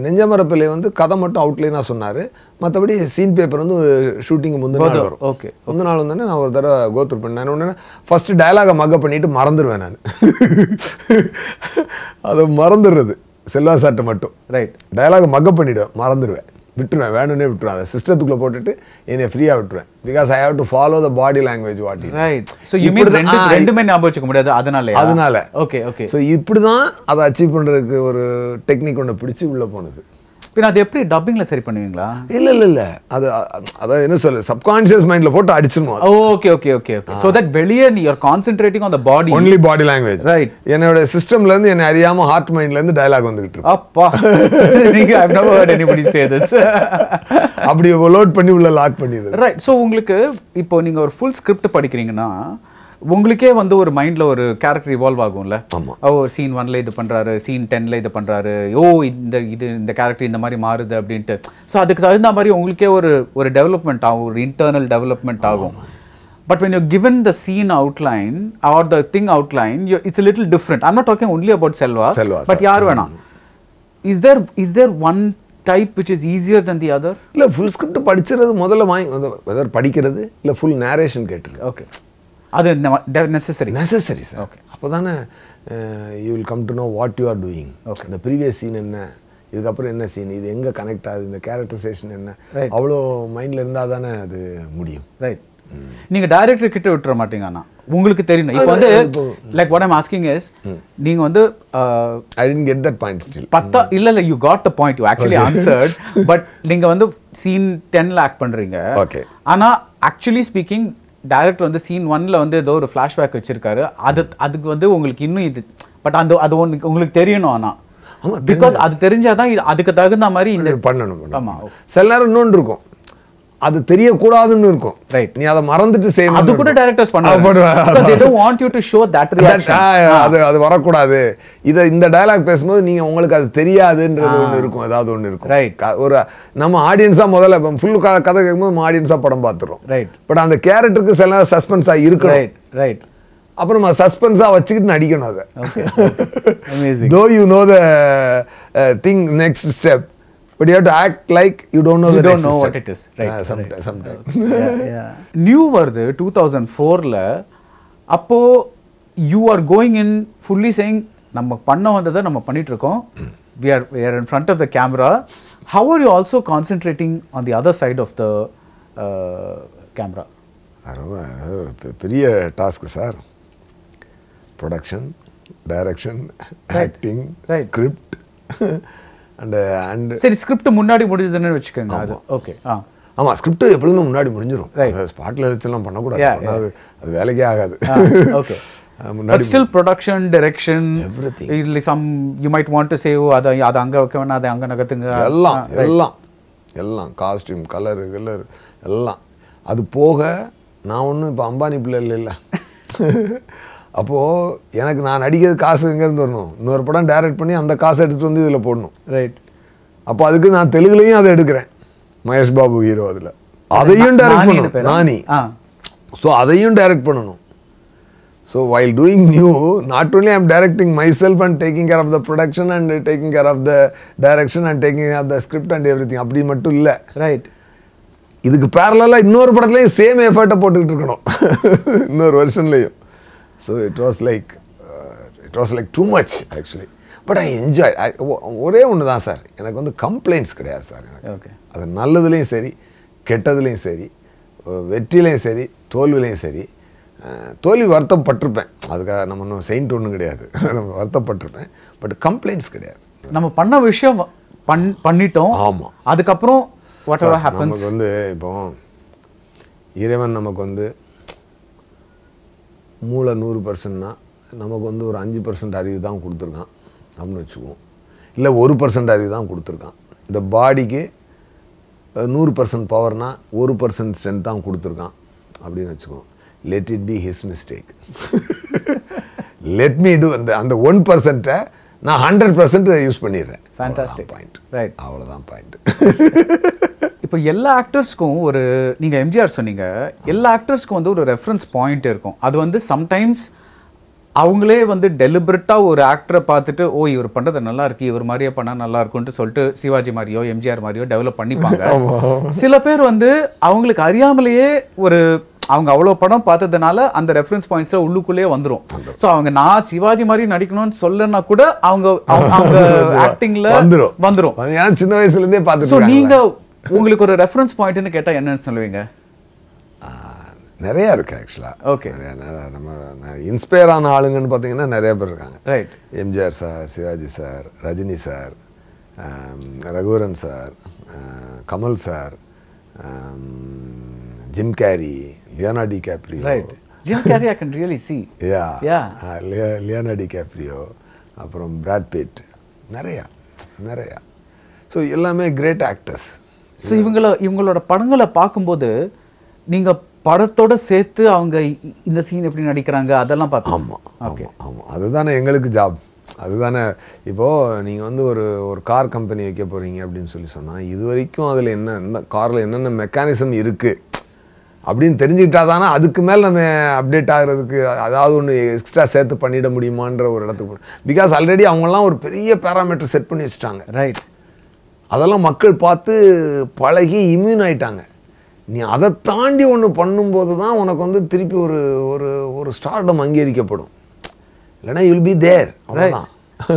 நெஞ்சமரப்பிள்ளை வந்து கதை மட்டும் அவுட்லைனாக சொன்னார். மற்றபடி சீன் பேப்பர் வந்து ஷூட்டிங்கு முந்தின நாள் வரும். ஓகே, முந்தின நாள் வந்தோடனே நான் ஒரு தடவை கோத்ரூ பண்ணேன். ஒன்று ஃபஸ்ட்டு டயலாகை மக்கப் பண்ணிவிட்டு மறந்துடுவேன் நான். அதை மறந்துடுறது செல்வா சார்ட்ட மட்டும். ரைட். டயலாகை மக்கப் பண்ணிவிடுவேன், மறந்துடுவேன், விட்டுருவேன், வேணும்னே விட்டுருவேன். அதை சிஸ்டத்துக்குள்ளே போட்டுட்டு என்னை ஃப்ரீயாக விட்டுருவேன். Because I have to follow the body language what it. Right. So ரெண்டுமே ஞாபகம் வச்சுக்க முடியாது அதனால. Okay okay. ஸோ இப்படி தான் அதை அச்சீவ் பண்ணுறதுக்கு ஒரு டெக்னிக் ஒன்று பிடிச்சி உள்ளே போனது. பின்ன அது எப்படி டப்பிங்ல சரி பண்ணுவீங்களா? இல்ல அது என்ன சொல்ல சப்கான்ஷியஸ் மைண்ட்ல போட்டு அடிச்சிடணும். Okay okay okay okay. So that வெளியே நீ are concentrating on the body, only body language. Right. என்னோட சிஸ்டம்ல இருந்து என்ன அறியாம ஹார்ட் மைண்ட்ல இருந்து டயலாக் வந்துகிட்டு இருக்கு. அப்பா, நீங்க I have never heard anybody say this. அப்படி லோட் பண்ணி உள்ள லாக் பண்ணிடுது. ரைட். சோ உங்களுக்கு இப்போ நீங்க ஒரு ஃபுல் ஸ்கிரிப்ட் படிக்கிறீங்கன்னா உங்களுக்கே வந்து ஒரு மைண்ட்ல ஒரு கேரக்டர் இவால்வ் ஆகும்ல. ஓ சீன் 1ல இது பண்றாரு, சீன் 10ல இது பண்றாரு, ஓ இந்த கேரக்டர் இந்த மாதிரி மாறுது அப்படின்ட்டு. ஸோ அதுக்கு தகுந்த மாதிரி உங்களுக்கே ஒரு டெவலப்மெண்ட் ஆகும், ஒரு இன்டர்னல் டெவலப்மெண்ட் ஆகும். But when you're given the scene outline or the thing outline, it's a little different. I'm not talking only about Selva but yaar vena. Is there one type which is easier than the other? இல்ல full script படிச்சிறது முதல்ல weather படிக்கிறது இல்ல full narration கேட்கிறது. Okay. அது necessary sir. Okay. அப்போதானே you will come to know what you are doing. Okay. The previous scene என்ன, இதுக்கு அப்புறம் என்ன சீன், இது எங்க கனெக்ட் ஆகுது, இந்த கேரக்டரைசேஷன் என்ன, அவ்வளோ மைண்ட்ல இருந்தா தானே அது முடியும். ரைட். நீங்க டைரக்டர் கிட்ட விட்டுற மாட்டீங்க. ஆனா உங்களுக்கு தெரியும் இப்போ வந்து like what I'm asking is நீங்க வந்து I didn't get that point still. இல்ல you got the point, you actually answered. But நீங்க வந்து சீன் 10ல ஆக்ட் பண்றீங்க. ஓகே. ஆனா ஆக்சுவலி ஸ்பீக்கிங் டைரக்டர் வந்து சீன் 1ல வந்து ஏதோ ஒரு ஃபிளாஷ்பேக் வச்சிருக்காரு. அதுக்கு வந்து உங்களுக்கு இன்னும் இது பட் அது உங்களுக்கு தெரியணும். ஆனா பிகாஸ் அது தெரிஞ்சாதான் அதுக்கு தகுந்த மாதிரி இந்த பண்ணணும். ஆமா. சில நேரம் இன்னொன்று இருக்கும், அது தெரியக்கூடாதுன்னு இருக்கும். ரைட். நீ அதை மறந்துட்டு செய்யணும். அது கூட டைரக்டர்ஸ் பண்ணுவாங்க. they don't want you to show that reaction. அது வரக்கூடாது. இந்த டயலாக் பேசும்போது நீங்க உங்களுக்கு அது தெரியாதுன்றது ஒன்று இருக்கும், ஏதாவது ஒன்று இருக்கும். ரைட். ஒரு நம்ம ஆடியன்ஸா முதல்ல ஃபுல் கதை கேட்கும்போது நம்ம ஆடியன்ஸா படம் பார்த்துறோம். ரைட். பட் அந்த கேரக்டருக்கு சில நேரம் சஸ்பென்ஸா இருக்கணும். Right right. அப்புறம் நம்ம சஸ்பென்ஸா வச்சுக்கிட்டு நடிக்கணும் அதை. Amazing. Though you know the thing next step, but you have to act like you don't know the next step. You don't know what it is. Right. Sometimes. Yeah. New வருது 2004ல. அப்போ you are going in fully saying நம்ம பண்ண வந்ததை நம்ம பண்ணிட்டு இருக்கோம். We are in front of the camera. How are you also concentrating on the other side of the camera? பெரிய task sir. Production, direction, acting, script and சரி script முன்னாடி முடிஞ்சதுன்னு வெச்சுக்கங்க. அது ஓகே. ஆமா, ஸ்கிரிப்ட் எப்பவுமே முன்னாடி முடிஞ்சிரும். ஸ்பாட்ல வச்செல்லாம் பண்ணக்கூடாது. அது வேலைக்கே ஆகாது. Okay. But still production, direction, everything. Like you might want to say அது அங்க வைக்க வேணா, அது அங்க நகத்துங்க. எல்லாம் காஸ்டியூம், கலர் எல்லாம். அது போக நான் ஒன்றும் இப்போ அம்பானி பிள்ளை இல்லை. அப்போது எனக்கு நான் நடிக்கிறது காசு எங்கேருந்து வரணும், இன்னொரு படம் டைரக்ட் பண்ணி அந்த காசை எடுத்துகிட்டு வந்து இதில் போடணும். ரைட். அப்போ அதுக்கு நான் தெலுங்குலையும் அதை எடுக்கிறேன். மகேஷ் பாபு ஹீரோ அதில், அதையும் டைரக்ட் பண்ணணும். நானி. ஸோ அதையும் டைரக்ட் பண்ணணும். So while doing new, not only I am directing myself and taking care of the production and taking care of the direction and taking care of the script and everything. அப்படி மட்டும் இல்லை. Right. இதுக்கு பேரலாக இன்னொரு படத்துலையும் same எஃபர்ட்டை போட்டுக்கிட்டு இருக்கணும், இன்னொரு வெர்ஷன்லையும். So it was like too much actually. But I enjoy. ஒரே ஒன்று தான் சார், எனக்கு வந்து கம்ப்ளைண்ட்ஸ் கிடையாது சார் எனக்கு. ஓகே. அது நல்லதுலேயும் சரி, கெட்டதுலேயும் சரி, வெற்றிலையும் சரி, தோல்விலையும் சரி. தோல்வி வருத்தப்பட்டிருப்பேன், அதுக்காக நம்ம இன்னும் செயின்ட் ஒன்றும் கிடையாது, நம்ம வருத்தப்பட்டிருப்பேன். பட் கம்ப்ளைண்ட்ஸ் கிடையாது. நம்ம பண்ண விஷயம் பண்ணிட்டோம். ஆமாம். அதுக்கப்புறம் whatever happens, நமக்கு வந்து இப்போ இறைவன் நமக்கு வந்து மூளை 100%னா நமக்கு வந்து ஒரு 5% அறிவு தான் கொடுத்துருக்கான் அப்படின்னு வச்சுக்குவோம். இல்லை 1% அறிவு தான் கொடுத்துருக்கான். இந்த பாடிக்கு 100% பவர்னா 1% ஸ்ட்ரென்த் தான் கொடுத்துருக்கான் அப்படின்னு வச்சுக்குவோம். Let it be his mistake. Let me do அந்த 1%-ஐ நான் 100% யூஸ் பண்ணிடுறேன். Fantastic point. ரைட், அவ்வளோதான் பாயிண்ட். இப்போ எல்லா ஆக்டர்ஸ்க்கும் ஒரு, நீங்கள் எம்ஜிஆர் சொன்னீங்க, எல்லா ஆக்டர்ஸ்க்கும் வந்து ஒரு ரெஃபரன்ஸ் பாயிண்ட் இருக்கும். அது வந்து சம்டைம்ஸ் அவங்களே வந்து டெலிபரேட்டாக ஒரு ஆக்டரை பார்த்துட்டு, ஓ இவர் பண்ணுறது நல்லா இருக்கு, இவர் மாதிரியே பண்ணால் நல்லா இருக்கும்னு சொல்லிட்டு சிவாஜி மாதிரியோ எம்ஜிஆர் மாதிரியோ டெவலப் பண்ணிப்பாங்க. சில பேர் வந்து அவங்களுக்கு அறியாமலேயே ஒரு, அவங்க அவ்வளோ படம் பார்த்ததுனால அந்த ரெஃபரன்ஸ் பாயிண்ட்ஸை உள்ளுக்குள்ளேயே வந்துடும். ஸோ அவங்க நான் சிவாஜி மாதிரி நடிக்கணும்னு சொல்லனா கூட அவங்க ஆக்டிங்ல வந்துடும். சின்ன வயசுலேருந்தே பார்த்து. ஸோ நீங்கள் உங்களுக்கு ஒரு ரெஃபரன்ஸ் பாயிண்ட்னு கேட்டால் என்னன்னு சொல்லுவீங்க? நிறையா இருக்குது ஆக்சுவலாக. ஓகே. நம்ம இன்ஸ்பயர் ஆன ஆளுங்கன்னு பார்த்தீங்கன்னா நிறைய பேர் இருக்காங்க. Right. MGR sir, Sivaji sir, Rajini sir, Raghuvaran sir, Kamal sir, Jim Carrey, Leonardo DiCaprio. Right. Jim Carrey I can really see. Leonardo DiCaprio, அப்புறம் பிராட் பிட், நிறையா. ஸோ எல்லாமே கிரேட் ஆக்டர்ஸ். ஸோ இவங்களோட படங்களை பார்க்கும்போது நீங்கள் படத்தோட சேர்த்து அவங்க இந்த சீன் எப்படி நடிக்கிறாங்க அதெல்லாம் பார்ப்போம். ஆமாம் அதுதானே எங்களுக்கு ஜாப். அதுதானே இப்போது நீங்கள் வந்து ஒரு கார் கம்பெனி வைக்க போகிறீங்க அப்படின்னு சொன்னால், இது வரைக்கும் அதில் என்ன காரில் என்னென்ன மெக்கானிசம் இருக்குது அப்படின்னு தெரிஞ்சுக்கிட்டா தானே அதுக்கு மேலே நம்ம அப்டேட் ஆகிறதுக்கு அதாவது ஒன்று எக்ஸ்ட்ரா சேர்த்து பண்ணிட முடியுமான்ற ஒரு இடத்துக்கு போகணும். பிகாஸ் ஆல்ரெடி அவங்களாம் ஒரு பெரிய பேராமீட்டர் செட் பண்ணி வச்சுட்டாங்க. ரைட். அதெல்லாம் மக்கள் பார்த்து பழகி இம்யூன் ஆகிட்டாங்க. நீ அதை தாண்டி ஒன்று பண்ணும்போது தான் உனக்கு வந்து திருப்பி ஒரு ஸ்டார்டம் அங்கீகரிக்கப்படும். இல்லைனா யூ வில் பி தேர். அவ்வளோதான்.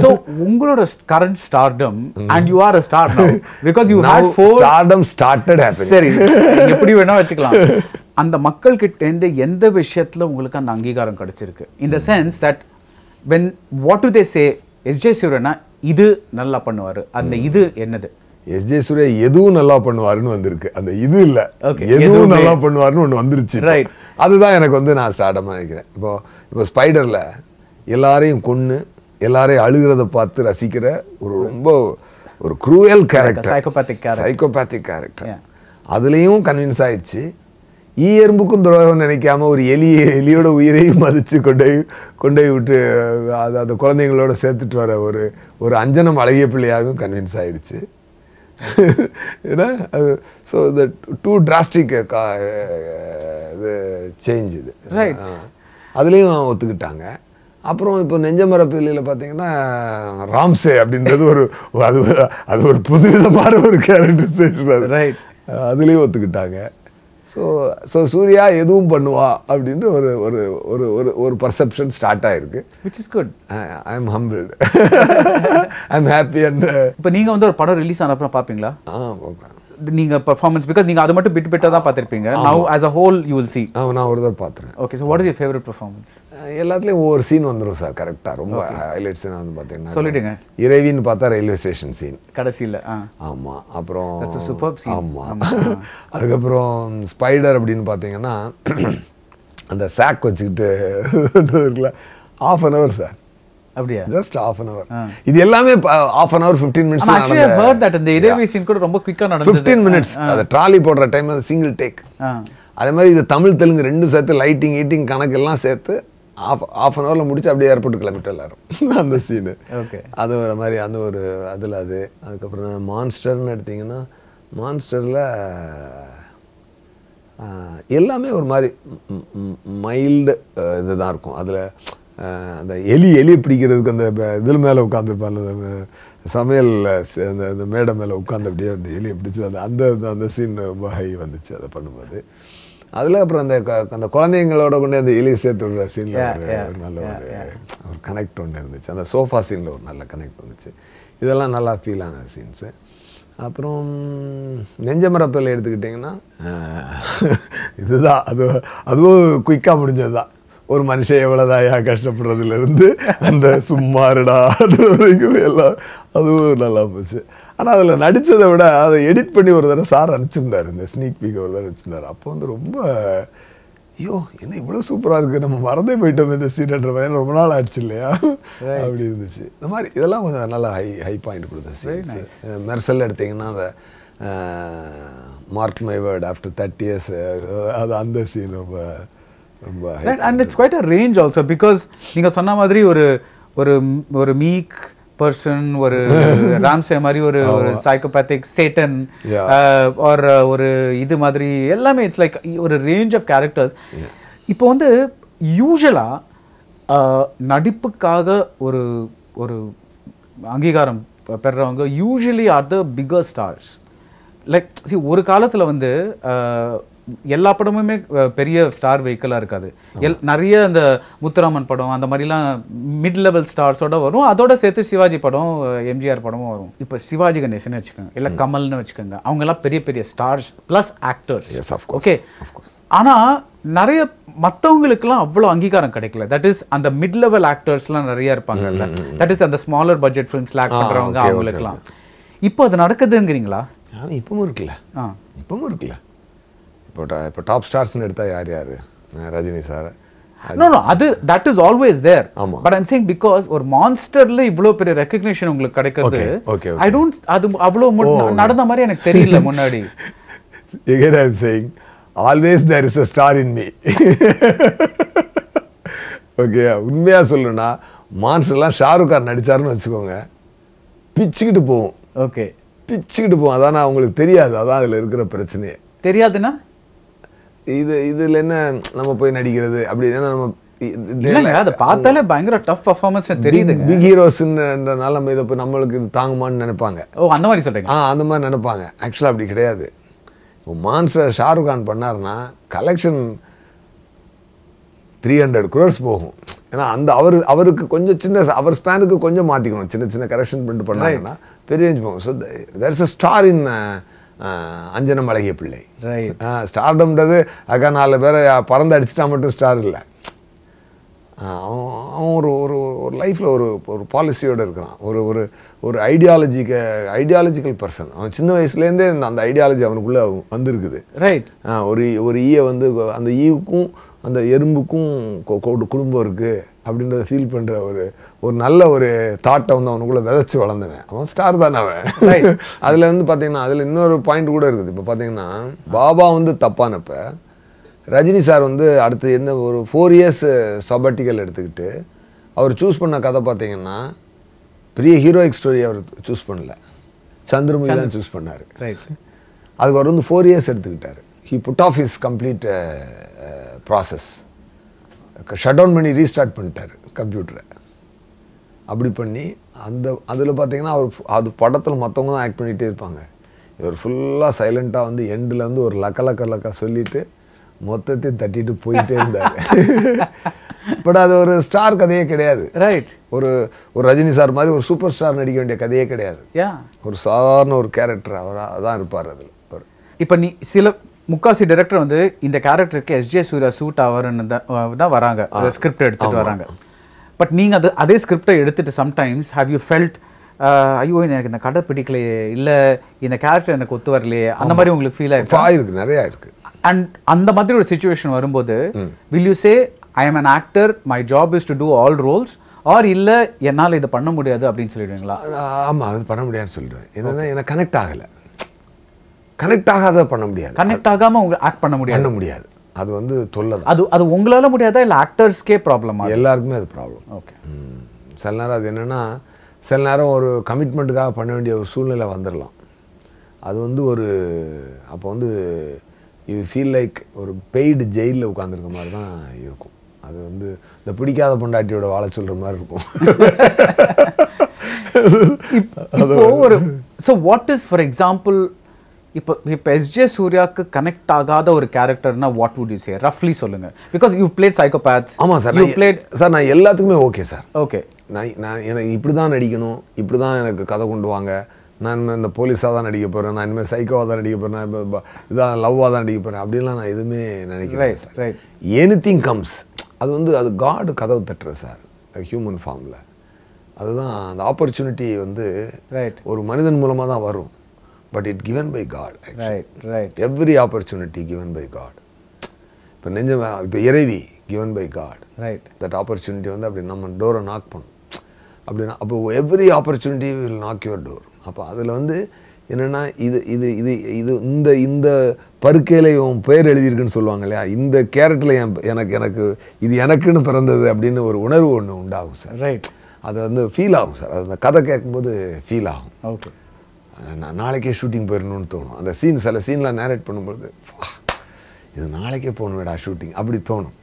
So உங்களோட current stardom and you are a star now because you had 4 stardom started happening. சரி, எப்படி வேணா வச்சுக்கலாம். அந்த மக்கள் கிட்ட இருந்து எந்த விஷயத்துல உங்களுக்கு அந்த அங்கீகாரம் கிடைச்சிருக்கு? In the sense that when what do they say, S.J. Suryah இது நல்லா பண்ணுவாரு, அந்த இது என்னது? S.J. Suryah எதுவும் நல்லா பண்ணுவாருன்னு வந்திருக்கு. அந்த இது இல்லை, எதுவும் நல்லா பண்ணுவாருன்னு ஒன்று வந்துருச்சு. ரைட். அதுதான் எனக்கு வந்து நான் ஸ்டார்டமாக நினைக்கிறேன். இப்போ ஸ்பைடரில் எல்லாரையும் கொன்று எல்லாரையும் அழுகிறத பார்த்து ரசிக்கிற ரொம்ப ஒரு க்ரூயல் கேரக்டர், சைக்கோபேத்திக் கேரக்டர். அதுலேயும் கன்வின்ஸ் ஆயிடுச்சு. எறும்புக்கும் துரோகம் நினைக்காம ஒரு எலியோட உயிரையும் மதித்து கொண்டு விட்டு அந்த குழந்தைங்களோட சேர்த்துட்டு வர ஒரு அஞ்சனம் அழகிய பிள்ளையாகவும் கன்வின்ஸ் ஆயிடுச்சு. ஏன்னா அது ஸோ இந்த டூ டிராஸ்டிக் இது சேஞ்ச் இது. அதுலேயும் ஒத்துக்கிட்டாங்க. அப்புறம் இப்போ நெஞ்சமரப்பிள்ளையில் பார்த்தீங்கன்னா ராம்சே அப்படின்றது அது ஒரு புதுவிதமான ஒரு கேரக்டரைசேஷன். ரைட். அதுலேயும் ஒத்துக்கிட்டாங்க. ஸோ சூர்யா எதுவும் பண்ணுவா அப்படின்னு ஒரு பர்செப்ஷன் ஸ்டார்ட் ஆயிருக்கு. which is good. I am humbled. I am happy. and இப்போ நீங்கள் வந்து ஒரு படம் ரிலீஸ் ஆனப்பறம் பார்ப்பீங்களா? நீங்கள் பர்ஃபார்மன்ஸ் பிகாஸ் நீங்கள் அதை மட்டும் பிட்டாக தான் பார்த்துருப்பீங்க. now as a whole you will see. நான் ஒரு தடவை பார்த்துறேன். Okay. So what is your favourite performance? எல்லாத்துலேயும் ஒவ்வொரு சீன் வந்துடும் சார். கரெக்டாக ரொம்ப ஹைலைட் சீனாக வந்து பார்த்தீங்கன்னா சொல்லிடுங்க. இறைவின்னு பார்த்தா ரயில்வே ஸ்டேஷன் சீன் கடைசியில். ஆமாம். அப்புறம் ஆமாம். அதுக்கப்புறம் ஸ்பைடர் அப்படின்னு பார்த்தீங்கன்னா அந்த சாக் வச்சுக்கிட்டு இருக்குல்ல, 1/2 hour சார். அப்படியா? Just 1/2 hour. இது எல்லாமே 1/2 hour 15 minutes. Actually I heard that இந்த இறைவி சீன் கூட ரொம்ப குயிக்கா நடந்துது. 15 minutes. அது ட்ராலி போடுற டைம் அது சிங்கிள் டேக். அதே மாதிரி இது தமிழ் தெலுங்கு ரெண்டும் சேர்த்து லைட்டிங் ஈட்டிங் கணக்கெல்லாம் சேர்த்து 1/2 hourல முடிச்சு அப்படியே ஏர்போர்ட் கிளம்பிட்டு எல்லாரும் அந்த சீனு. ஓகே. அது ஒரு மாதிரி அந்த ஒரு அதில் அது. அதுக்கப்புறம் மான்ஸ்டர்னு எடுத்திங்கன்னா மான்ஸ்டரில் எல்லாமே ஒரு மாதிரி மைல்டு இதுதான் இருக்கும். அதில் அந்த எலி பிடிக்கிறதுக்கு அந்த இதில் மேலே உட்காந்துருப்பாங்க, அந்த சமையல் அந்த மேடை மேலே உட்காந்து அப்படியே அந்த எலியை பிடிச்சி அந்த சீன் ரொம்ப ஹை வந்துச்சு அதை பண்ணும்போது. அதில் அப்புறம் அந்த குழந்தைங்களோட கொண்டு அந்த எலியை சேர்த்து விடுற சீனில் ஒரு நல்ல ஒரு கனெக்ட் ஒன்று இருந்துச்சு. அந்த சோஃபா சீனில் ஒரு நல்ல கனெக்ட் வந்துச்சு. இதெல்லாம் நல்லா ஃபீல் ஆன சீன்ஸு. அப்புறம் நெஞ்சமரப்பில் எடுத்துக்கிட்டிங்கன்னா இதுதான் அதுவும் குயிக்காக முடிஞ்சது தான். ஒரு மனுஷன் எவ்வளோதாயா கஷ்டப்படுறதுலேருந்து அந்த சும்மாருடா அது வரைக்கும் எல்லாம் அதுவும் நல்லா போச்சு. ஆனால் அதில் நடித்ததை விட அதை எடிட் பண்ணி ஒரு தடவை சார் அனுப்பிச்சிருந்தார், இந்த ஸ்னீக் பீக் ஒரு தடவை அனுப்பிச்சிருந்தார். அப்போ வந்து ரொம்ப ஐயோ என்ன இவ்வளோ சூப்பராக இருக்குது, நம்ம மறந்தே போயிட்டோம் இந்த சீன்ன்ற மாதிரி, ரொம்ப நாள் ஆயிடுச்சு இல்லையா அப்படி இருந்துச்சு. இந்த மாதிரி இதெல்லாம் கொஞ்சம் நல்லா ஹை பாயிண்ட் கொடுத்த சீன்ஸ். மெர்சல் எடுத்திங்கன்னா அந்த mark my word after 30 years அது அந்த சீன் ரொம்ப ரொம்ப and it's quite a range also because நீங்கள் சொன்ன மாதிரி ஒரு மீக் பர்சன், ஒரு ராம்சே மாதிரி ஒரு சைக்கோபேத்திக் சேட்டன் ஆர் ஒரு இது மாதிரி எல்லாமே இட்ஸ் லைக் ஒரு ரேஞ்ச் ஆஃப் கேரக்டர்ஸ். இப்போ வந்து யூஸ்வலாக நடிப்புக்காக ஒரு ஒரு அங்கீகாரம் பெறுறவங்க usually are the bigger stars. Like ஒரு காலத்தில் வந்து எல்லா படமுமே பெரிய ஸ்டார் வெஹிக்கலாக இருக்காது. நிறைய அந்த முத்துராமன் படம் அந்த மாதிரிலாம் மிட் லெவல் ஸ்டார்ஸோட வரும். அதோட சேர்த்து சிவாஜி படம், எம்ஜிஆர் படமும் வரும். இப்போ சிவாஜி கணேசன் வச்சுக்கோங்க, இல்லை கமல்னு வச்சுக்கோங்க, அவங்கெல்லாம் பெரிய பெரிய ஸ்டார்ஸ் ப்ளஸ் ஆக்டர்ஸ். ஓகே, ஆனால் நிறைய மற்றவங்களுக்குலாம் அவ்வளோ அங்கீகாரம் கிடைக்கல. தட் இஸ் அந்த மிட் லெவல் ஆக்டர்ஸ்லாம் நிறைய இருப்பாங்கல்ல, தட் இஸ் அந்த ஸ்மாலர் பட்ஜெட் ஃபிலிம்ஸ் ஆக்ட் பண்ணுறவங்க அவங்களுக்குலாம். இப்போ அது நடக்குதுங்கிறீங்களா? இப்பவும் இருக்குல்ல, இப்பவும் இருக்குல்ல. இப்போ டாப் ஸ்டார்ஸ்னு எடுத்தா யார் ரஜினி சார். அது that is always there. But I'm saying because ஒரு மான்ஸ்டர்ல இவ்ளோ பெரிய ரெகக்னிஷன் உங்களுக்கு கிடைக்கிறது, I don't அது அவ்ளோ நடந்த மாதிரி எனக்கு தெரியல முன்னாடி. Again I'm saying always there is a star in me. Okay, உண்மையா சொல்லணும்னா மான்ஸ்டர்லாம் ஷாருக் கான் நடிச்சாருன்னு வச்சுக்கோங்க, பிச்சுக்கிட்டு போவோம். ஓகே, பிச்சுக்கிட்டு போவோம். அதான் அவங்களுக்கு தெரியாது, அதான் அதில் இருக்கிற பிரச்சனையே. தெரியாதுன்னா இதுல என்ன நம்ம போய் நடிக்கிறது அப்படின்னா நம்ம அதை பார்த்தாலே பயங்கர டஃப் பர்ஃபார்மன்ஸ் தெரியுது. பிக் ஹீரோஸ்ன்றனால நம்ம இதை போய் நம்மளுக்கு இது தாங்குமான்னு நினைப்பாங்க. ஓ, அந்த மாதிரி சொல்றீங்க? அந்த மாதிரி நினைப்பாங்க. ஆக்சுவலாக அப்படி கிடையாது. இப்போ மான்ஸ்டர் ஷாருக் கான் பண்ணாருன்னா கலெக்ஷன் 300 crores போகும். ஏன்னா அந்த அவருக்கு கொஞ்சம் சின்ன அவர் ஸ்பேனுக்கு கொஞ்சம் மாற்றிக்கணும், சின்ன சின்ன கரெக்ஷன் பண்ணிட்டு பண்ணாங்கன்னா பெரிய ரேஞ்ச் போகும். So there is a star in Anjanam அழகிய பிள்ளை. ஸ்டார்டம்ன்றது அக்கா 4 பேரை பறந்து அடிச்சிட்டா மட்டும் ஸ்டார் இல்லை. அவன் ஒரு ஒரு ஒரு லைஃப்பில் ஒரு பாலிசியோடு இருக்கிறான். ஒரு ஐடியாலஜிக்கல் பர்சன். அவன் சின்ன வயசுலேருந்தே அந்த ஐடியாலஜி அவனுக்குள்ளே வந்திருக்குது. ரைட். ஒரு ஈயை வந்து அந்த ஈவுக்கும் அந்த எறும்புக்கும் குடும்பம் இருக்குது அப்படின்றத ஃபீல் பண்ணுற ஒரு நல்ல ஒரு தாட்டை வந்து அவனுக்குள்ளே விதைச்சி வளர்ந்தவன். அவன் ஸ்டார் தானே அவன். அதில் வந்து பார்த்தீங்கன்னா அதில் இன்னொரு பாயிண்ட் கூட இருக்குது. இப்போ பார்த்தீங்கன்னா பாபா வந்து தப்பானப்ப ரஜினி சார் வந்து அடுத்து என்ன ஒரு 4 years சபாட்டிக்கல் எடுத்துக்கிட்டு அவர் சூஸ் பண்ண கதை பார்த்தீங்கன்னா பெரிய ஹீரோயிக் ஸ்டோரி அவர் சூஸ் பண்ணல, சந்திரமுகி தான் சூஸ் பண்ணார். அதுக்கு அவர் வந்து 4 years எடுத்துக்கிட்டார். He put off his complete process. Shut down பண்ணி ரீஸ்டார்ட் பண்ணிட்டார் கம்ப்யூட்டரை. அப்படி பண்ணி அதில் பார்த்தீங்கன்னா அது படத்தில் மற்றவங்க தான் ஆக்ட் பண்ணிகிட்டே இருப்பாங்க. இவர் ஃபுல்லாக சைலண்ட்டாக வந்து எண்டில் வந்து ஒரு லக்க சொல்லிவிட்டு மொத்தத்தையும் தட்டிட்டு போயிட்டே இருந்தார். பட் அது ஒரு ஸ்டார் கதையே கிடையாது. ரைட். ஒரு ரஜினி சார் மாதிரி ஒரு சூப்பர் ஸ்டார் நடிக்க வேண்டிய கதையே கிடையாது. ஒரு சாதாரண ஒரு கேரக்டர் அவராக தான் இருப்பார் அதில். இப்போ நீ சில முக்காசி டைரக்டர் வந்து இந்த கேரக்டருக்கு எஸ்ஜே சூர்யா சூட் ஆவாருன்னு தான் வராங்க, ஸ்கிரிப்ட் எடுத்துகிட்டு வராங்க. பட் நீங்கள் அதே ஸ்கிரிப்டை எடுத்துகிட்டு சம்டைம்ஸ் ஹேவ் யூ ஃபெல்ட் ஐயோ எனக்கு இந்த கதை பிடிக்கலையே, இல்லை இந்த கேரக்டர் எனக்கு ஒத்து வரலையே, அந்த மாதிரி உங்களுக்கு ஃபீல் ஆயிருக்கு? நிறையா இருக்குது. அண்ட் அந்த மாதிரி ஒரு சிச்சுவேஷன் வரும்போது will you say I am an actor, my job is to do all roles, or இல்லை என்னால் இதை பண்ண முடியாது அப்படின்னு சொல்லிடுவீங்களா? ஆமாம், அது பண்ண முடியாதுன்னு சொல்லிடுவேன். என்னென்னா எனக்கு கனெக்ட் ஆகலை, கனெக்ட் ஆகாத பண்ண முடியாது. கனெக்ட் ஆகாமல் உங்களுக்கு ஆக்ட் பண்ண முடியாது. அது வந்து தொல்லை. அது உங்களால் முடியாதா இல்லை ஆக்டர்ஸ்க்கே ப்ராப்ளமா? எல்லாருக்குமே அது ப்ராப்ளம். ஓகே. சில நேரம் அது என்னென்னா சில நேரம் ஒரு கமிட்மெண்ட்டுக்காக பண்ண வேண்டிய ஒரு சூழ்நிலை வந்துடலாம். அது வந்து அப்போ வந்து யூ ஃபீல் லைக் ஒரு பெய்டு ஜெயிலில் உட்காந்துருக்க மாதிரி தான் இருக்கும். அது வந்து இந்த பிடிக்காத பொண்டாட்டியோட வாழ சொல்கிற மாதிரி இருக்கும். இப்போ so what is for example இப்போ எஸ்ஜே சூர்யாக்கு கனெக்ட் ஆகாத ஒரு கேரக்டர்னா வாட் வுட் யூ சே ரஃப்லி சொல்லுங்க பிகாஸ் யூ பிளேட் சைக்கோபாத். ஆமாம் சார், சார் நான் எல்லாத்துக்குமே ஓகே சார். ஓகே, நான் எனக்கு இப்படி தான் நடிக்கணும், இப்படி தான் எனக்கு கதை கொண்டு வாங்க, நான் இந்த போலீஸாக தான் நடிக்க போகிறேன், நான் இனிமேல் சைக்கோவாக தான் நடிக்க போகிறேன், நான் இப்போ இதான் லவ்வாக தான் நடிக்க போகிறேன் அப்படின்லாம் நான் எதுவுமே நினைக்கிறேன் சார். எனிதிங் கம்ஸ், அது வந்து அது காடு கதவு தட்டுறது சார் ஹியூமன் ஃபார்மில். அதுதான் அந்த ஆப்பர்ச்சுனிட்டி வந்து ஒரு மனிதன் மூலமாக தான் வரும். But it given by God. Right. Every opportunity given by God. இப்போ இப்போ இறைவி given by God. Right. That opportunity வந்து அப்படி நம்ம டோரை நாக் பண்ணும் அப்படின்னா, அப்போ every opportunity will knock your door. அப்போ அதில் வந்து என்னென்னா இது இது இது இது இந்த இந்த பருக்கையில் உன் பெயர் எழுதியிருக்குன்னு சொல்லுவாங்க இல்லையா, இந்த கேரக்டரில் எனக்கு இது எனக்குன்னு பிறந்தது அப்படின்னு ஒரு உணர்வு ஒன்று உண்டாகும் சார். ரைட். அது வந்து ஃபீல் ஆகும் சார். அது அந்த கதை கேட்கும்போது ஃபீல் ஆகும். ஓகே, நான் நாளைக்கே ஷூட்டிங் போயிடணும்னு தோணும். அந்த சில சீன்லாம் நேரேட் பண்ணும்பொழுது இது நாளைக்கே போகணுமேடா ஷூட்டிங் அப்படி தோணும்.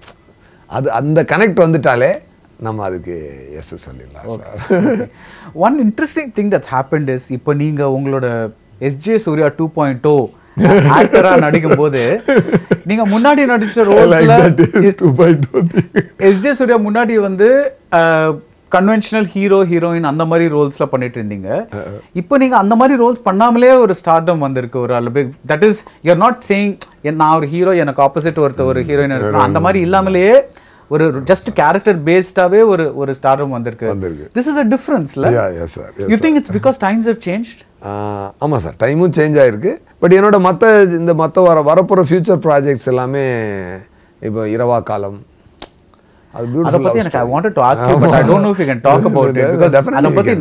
அது அந்த கனெக்ட் வந்துட்டாலே நம்ம அதுக்கு எஸ் சொல்லிடலாம் sir. One interesting thing that's happened is, இப்போ நீங்கள் உங்களோட எஸ்ஜே சூர்யா 2.0 ஆக்டரா நடிக்கும் போது நீங்க முன்னாடி நடிச்ச ரோல்ஸ்ல எஸ்ஜே சூர்யா முன்னாடி வந்து கன்வென்ஷனல் ஹீரோ ஹீரோயின் அந்த மாதிரி ரோல்ஸ்ல பண்ணிட்டு இருந்தீங்க. இப்போ நீங்க அந்த மாதிரி ரோல்ஸ் பண்ணாமலே ஒரு ஸ்டார்டம் வந்திருக்கு. ஒரு அளவு that is you are not saying நான் ஒரு ஹீரோ எனக்கு ஆப்போசிட் ஒரு ஹீரோயின் இருக்கணும் அந்த மாதிரி இல்லாமலே ஒரு ஜஸ்ட் கேரக்டர் பேஸ்டாவே ஒரு ஸ்டார்டம் வந்திருக்கு. திஸ் இஸ் a difference ல. You think it's because times have changed? ஆமாம் சார், டைமும் சேஞ்ச் ஆகிருக்கு. பட் என்னோட மற்ற வரப்போகிற ஃபியூச்சர் ப்ராஜெக்ட்ஸ் எல்லாமே இப்போ இரவா காலம் அது beautiful. I wanted to ask you but I don't know if you can talk about it because அத பத்தி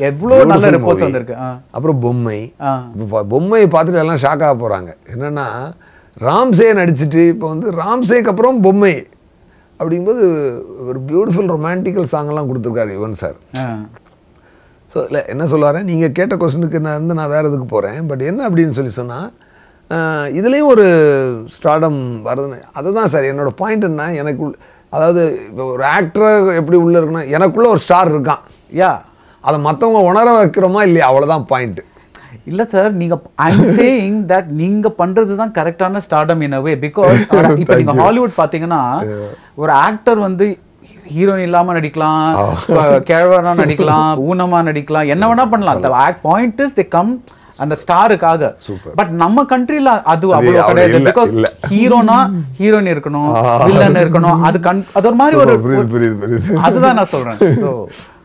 எவ்வளவு நல்ல ரிப்போர்ட்ஸ் வந்திருக்கு. அப்புறம் பொம்மை பார்த்துட்டு எல்லாம் ஷாக் ஆக போறாங்க. என்னன்னா ராம்சே நடிச்சிட்டு இப்போ வந்து ராம்சேக்கு அப்புறம் பொம்மை அப்படிங்கும்போது ஒரு பியூட்டிஃபுல் ரொமான்டிக்கல் சாங் எல்லாம் கொடுத்துருக்காரு யுவன் சார். ஸோ இல்லை என்ன சொல்லுவார், நீங்கள் கேட்ட கொஸ்டினுக்கு நான் வேறு இதுக்கு போகிறேன். பட் என்ன அப்படின்னு சொன்னால் இதுலேயும் ஒரு ஸ்டார்டம் வருதுன்னு அதுதான் சார் என்னோடய பாயிண்ட். என்ன எனக்கு அதாவது இப்போ ஒரு ஆக்டர் எப்படி உள்ளே இருக்குன்னா எனக்குள்ளே ஒரு ஸ்டார் இருக்கான். அதை மற்றவங்க உணர வைக்கிறோமா இல்லையா, அவ்வளோதான் பாயிண்ட்டு. இல்லை சார், நீங்கள் ஐம் சேயிங் தட் நீங்கள் பண்ணுறது தான் கரெக்டான stardom in a way. Because இப்போ நீங்கள் ஹாலிவுட் பார்த்தீங்கன்னா ஒரு ஆக்டர் வந்து ஹீரோயின் இல்லாமல் நடிக்கலாம், கேழ்வரா நடிக்கலாம், ஊனமாக நடிக்கலாம், என்ன வேணா பண்ணலாம். பாயிண்ட் இஸ் தே கம் அந்த ஸ்டாருக்காக. பட் நம்ம கண்ட்ரில அது அவ்வளவு கிடையாது. பிகாஸ் ஹீரோனா ஹீரோயின் இருக்கணும், வில்லன் இருக்கணும். அது ஒரு மாதிரி ஒரு அதுதான் நான் சொல்றேன்.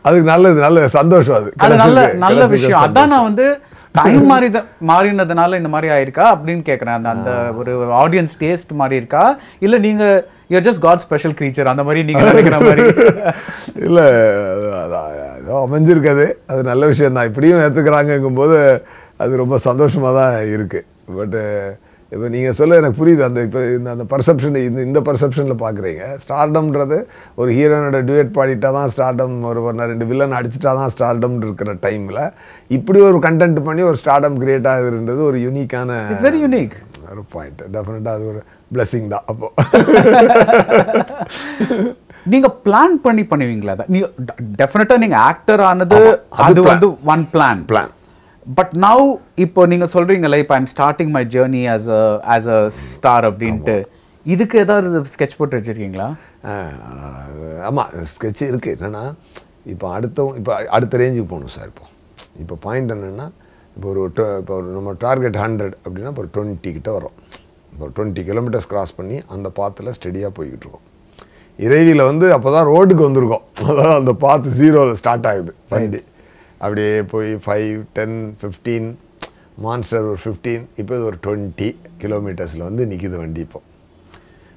அதுக்கு நல்ல சந்தோஷம். அது நல்ல விஷயம். அதான் நான் வந்து டைம் மாறினதுனால இந்த மாதிரி ஆயிருக்கா அப்படின்னு கேட்குறேன். அந்த ஒரு ஆடியன்ஸ் டேஸ்ட் மாறி இருக்கா, இல்லை நீங்க you are just God special creature அந்த மாதிரி நீங்க நினைக்கிற மாதிரி? இல்லை, ஏதோ அமைஞ்சிருக்காது. அது நல்ல விஷயம் தான். இப்படியும் ஏற்றுக்கிறாங்கங்கும்போது அது ரொம்ப சந்தோஷமாக தான் இருக்குது. பட்டு இப்போ நீங்கள் சொல்ல எனக்கு புரியுது. அந்த இப்போ அந்த பர்செப்ஷன் இந்த பர்செப்ஷனில் பார்க்குறீங்க. ஸ்டார்டம்ன்றது ஒரு ஹீரோனோட டுயட் பாடிட்டா தான் ஸ்டார்டம், ஒரு 2 வில்லன் அடிச்சுட்டா தான் ஸ்டார்டம் இருக்கிற டைமில் இப்படி ஒரு கண்டென்ட் பண்ணி ஒரு ஸ்டார்டம் கிரியேட் ஆகுதுன்றது ஒரு யூனிக்கான வெரி யூனிக் ஒரு பாயிண்ட். டெஃபினட்டாக அது ஒரு பிளெஸிங் தான். அப்போது நீங்கள் பிளான் பண்ணுவீங்களா? நீங்கள் டெஃபினட்டாக நீங்கள் ஆக்டர் ஆனது அது வந்து ஒன் பிளான். பட் நவ் இப்போ நீங்க சொல்றீங்களா, இப்போ I'm starting my journey as a star அப்படின்ட்டு, இதுக்கு ஏதாவது ஸ்கெட்ச் போட்டு வச்சிருக்கீங்களா? ஆமாம், ஸ்கெட்ச் இருக்குது. என்னென்னா இப்போ அடுத்த ரேஞ்சுக்கு போகணும் சார். இப்போ பாயிண்ட் என்னென்னா இப்போ ஒரு நம்ம டார்கெட் 100 அப்படின்னா இப்போ ஒரு 20 கிட்ட வரும். இப்போ 20 கிலோமீட்டர்ஸ் கிராஸ் பண்ணி அந்த பாத்தில் ஸ்டெடியாக போய்கிட்டு இருக்கோம். இறைவியில் வந்து அப்போ தான் ரோடுக்கு வந்திருக்கோம். அதாவது அந்த பாத்து 0ல் ஸ்டார்ட் ஆகுது வண்டி. அப்படியே போய் 5, 10, 15 மான்ஸ்டர் ஒரு 15, இப்போ இது ஒரு 20 கிலோமீட்டர்ஸில் வந்து நிற்கிது வண்டி.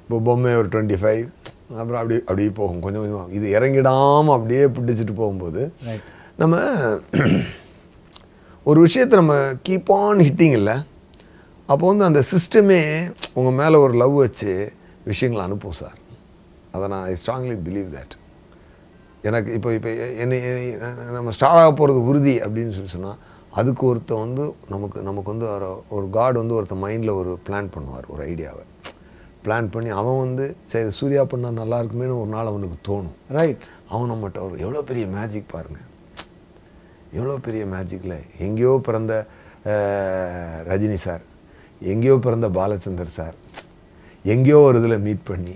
இப்போ பொம்மை ஒரு 25, அப்புறம் அப்படியே போகும் கொஞ்சம் கொஞ்சமாக. இது இறங்கிடாமல் அப்படியே பிடிச்சிட்டு போகும்போது நம்ம ஒரு விஷயத்தை நம்ம கீப் ஆன் ஹிட்டிங் இல்லை, அப்போ வந்து அந்த சிஸ்டமே உங்கள் மேலே ஒரு லவ் வச்சு விஷயங்களை அனுப்பும் சார். அதை நான் ஐ ஸ்ட்ராங்லி பிலீவ் தட். எனக்கு இப்போ என்னை நம்ம ஸ்டார்ட் ஆக போகிறது உறுதி அப்படின்னு சொன்னால் அதுக்கு ஒருத்தர் வந்து நமக்கு வந்து ஒரு காட் வந்து ஒருத்தர் மைண்டில் ஒரு பிளான் பண்ணுவார். ஒரு ஐடியாவை பிளான் பண்ணி அவன் வந்து சரி சூர்யா பண்ணால் நல்லா இருக்குமேனு ஒரு நாள் அவனுக்கு தோணும். ரைட். அவன் நம்மகிட்ட ஒரு எவ்வளோ பெரிய மேஜிக் பாருங்கள், எவ்வளோ பெரிய மேஜிக்கில் எங்கேயோ பிறந்த ரஜினி சார், எங்கேயோ பிறந்த பாலச்சந்தர் சார், எங்கேயோ ஒரு இதில் மீட் பண்ணி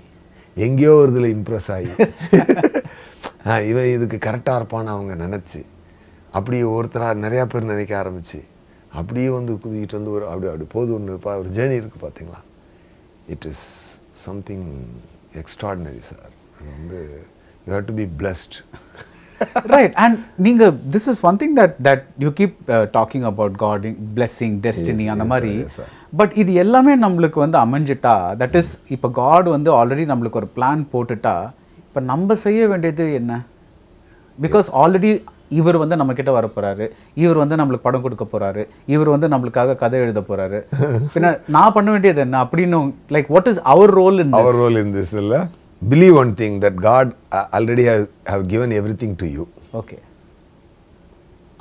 எங்கேயோ ஒரு இதில் இம்ப்ரெஸ் ஆகி இவன் இதுக்கு கரெக்டாக இருப்பான்னு அவங்க நினச்சி அப்படியே ஒருத்தராக நிறையா பேர் நினைக்க ஆரம்பித்து அப்படியே வந்து குதிக்கிட்டு வந்து ஒரு அப்படி போது ஒன்று ஒரு ஜேர்னி இருக்குது பார்த்தீங்களா. It is something extraordinary sir. அது வந்து you have to be blessed. Right, and Ninga, this is one thing that you keep talking about God, blessing, destiny, and the mari. But இது எல்லாமே நம்மளுக்கு வந்து அமைஞ்சிட்டா, that is இப்போ God வந்து already நம்மளுக்கு ஒரு பிளான் போட்டுட்டா, இப்போ நம்ம செய்ய வேண்டியது என்ன? பிகாஸ் ஆல்ரெடி இவர் வந்து நம்ம கிட்ட வர போறாரு, இவர் வந்து நம்மளுக்கு படம் கொடுக்க போறாரு, இவர் வந்து நம்மளுக்காக கதை எழுத போறாரு. பின்ன நான் பண்ண வேண்டியது என்ன அப்படின்னு, like what is our role in this? Our role in this இல்ல, believe one thing, that God already have given everything to you. Okay.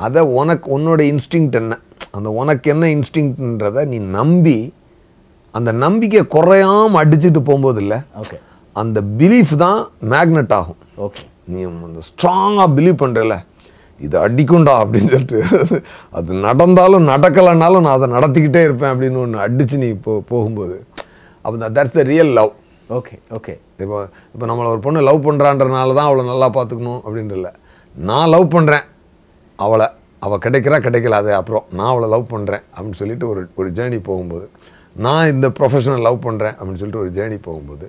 அத உன்னோட இன்ஸ்டிங்க்ட் என்ன, அந்த உனக்கு என்ன இன்ஸ்டிங்க்ட்ன்றதை நீ நம்பி அந்த நம்பிக்கை குறையாம அடிச்சுட்டு போகும்போது இல்லை, ஓகே, அந்த பிலீஃப் தான் மேக்னெட் ஆகும். ஓகே, நீ அந்த ஸ்ட்ராங்காக பிலீவ் பண்ணுறல, இது அடிக்கும்டா அப்படின்னு சொல்லிட்டு அது நடந்தாலும் நடக்கலைன்னாலும் நான் அதை நடத்திக்கிட்டே இருப்பேன் அப்படின்னு ஒன்று அடித்து நீ போகும்போது அப்போ that's the real love. Okay, okay. இப்போ நம்மளை ஒரு பொண்ணு லவ் பண்ணுறான்றனால தான் அவளை நல்லா பார்த்துக்கணும் அப்படின்ட்டு இல்லை. நான் லவ் பண்ணுறேன் அவள் கிடைக்கல, அது அப்புறம் நான் அவளை லவ் பண்ணுறேன் அப்படின்னு சொல்லிட்டு ஒரு ஜேர்னி போகும்போது, நான் இந்த ப்ரொஃபஷனல் லவ் பண்ணுறேன் அப்படின்னு சொல்லிட்டு ஒரு ஜேர்னி போகும்போது,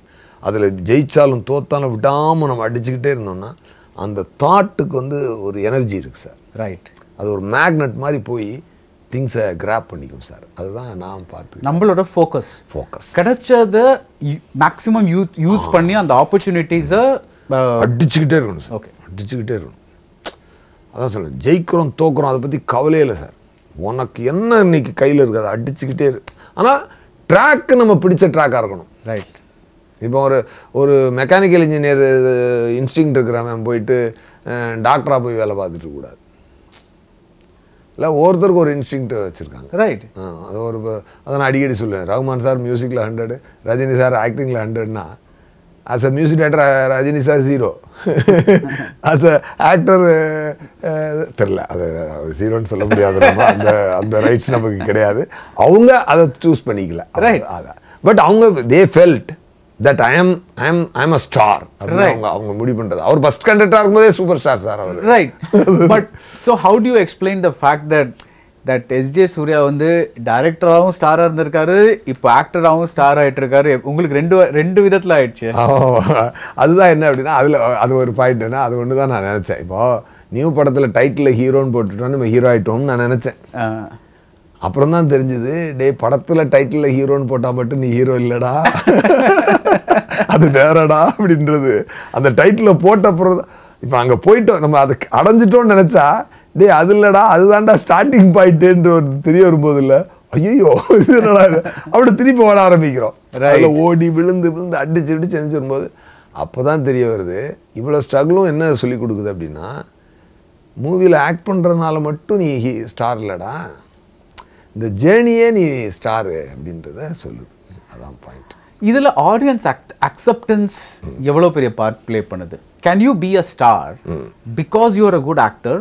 அதில் ஜெயிச்சாலும் தோத்தாலும் விடாமல் நம்ம அடிச்சுக்கிட்டே இருந்தோம்னா அந்த தாட்டுக்கு வந்து ஒரு எனர்ஜி இருக்குது சார். ரைட். அது ஒரு மேக்னெட் மாதிரி போய் திங்ஸை கிராப் பண்ணிக்கும் சார். அதுதான் நான் பார்த்து நம்மளோட ஃபோக்கஸ் கிடைச்சதை மேக்ஸிமம் யூஸ் பண்ணி அந்த ஆப்பர்ச்சுனிட்டிஸை அடிச்சுக்கிட்டே இருக்கணும் சார். ஓகே, அடிச்சுக்கிட்டே இருக்கணும். அதான் சொல்லுங்கள், ஜெயிக்கிறோம் தோக்குறோம் அதை பற்றி கவலையே இல்லை சார். உனக்கு என்ன இன்னைக்கு கையில் இருக்குது அதை அடிச்சுக்கிட்டே இருக்கு. ஆனால் ட்ராக்கு நம்ம பிடிச்ச ட்ராக்காக இருக்கணும். ரைட். இப்போ ஒரு மெக்கானிக்கல் இன்ஜினியர் இன்ஸ்டிங் இருக்கிறவன் போயிட்டு டாக்டராக போய் வேலை பார்த்துட்டு இருக்கக்கூடாது. இல்லை, ஒவ்வொருத்தருக்கு ஒரு இன்ஸ்டிங் வச்சுருக்காங்க. ரைட். அது அதை நான் அடிக்கடி சொல்லுவேன். ரகுமான் சார் மியூசிக்கில் 100, ரஜினி சார் ஆக்டிங்கில் 100னா, as a music director Rajini sir 0, as a actor தெரில, அது 0ன்னு சொல்ல முடியாது. நம்ம அந்த ரைட்ஸ் நமக்கு கிடையாது. அவங்க அதை சூஸ் பண்ணிக்கல. அதான். பட் அவங்க they felt that I am a star. அவங்க முடிவு பண்றது. அவர் ஃபர்ஸ்ட் கண்டக்டரா இருக்கும்போதே சூப்பர் ஸ்டார் சார் அவர். Right. But so how do you explain the fact that SJ Suryah வந்து டைரக்டராகவும் ஸ்டாரா இருந்திருக்காரு, இப்போ ஆக்டராகவும் ஸ்டார் ஆயிட்டு இருக்காரு. உங்களுக்கு ரெண்டு விதத்துல ஆயிடுச்சு. அதுதான் என்ன அப்படின்னா, அது ஒரு பாயிண்ட்னா அது ஒன்று தான் நான் நினைச்சேன். இப்போ நியூ படத்துல டைட்டில் ஹீரோன்னு போட்டுட்டோம், நம்ம ஹீரோ ஆயிட்டோம்னு நான் நினைச்சேன். அப்புறம் தான் தெரிஞ்சது, டே படத்துல டைட்டில் ஹீரோன்னு போட்டா மட்டும் நீ ஹீரோ இல்லடா, அது வேறடா அப்படின்றது. அந்த டைட்டில் போட்ட அப்புறம் இப்போ அங்கே போயிட்டோம், நம்ம அதை அடைஞ்சிட்டோம்னு நினச்சா, டே அது இல்லடா அதுதான்டா ஸ்டார்டிங் பாயிண்ட்டுன்ற ஒரு தெரிய வரும்போது இல்லை, ஐயோ இது என்னடா அப்படி திருப்பி ஓட ஆரம்பிக்கிறோம். அதில் ஓடி விழுந்து அடிச்சு செஞ்சு வரும்போது அப்போ தான் தெரிய வருது, இவ்வளோ ஸ்ட்ரகிளும் என்ன சொல்லி கொடுக்குது அப்படின்னா, மூவியில் ஆக்ட் பண்ணுறதுனால மட்டும் நீ ஸ்டார் இல்லைடா, இந்த ஜேர்னியே நீ ஸ்டாரு அப்படின்றத சொல்லுது. அதான் பாயிண்ட். இதில் ஆடியன்ஸ் அக்செப்டன்ஸ் எவ்வளோ பெரிய பார்ட் ப்ளே பண்ணுது. Can you be a star because you are a good actor,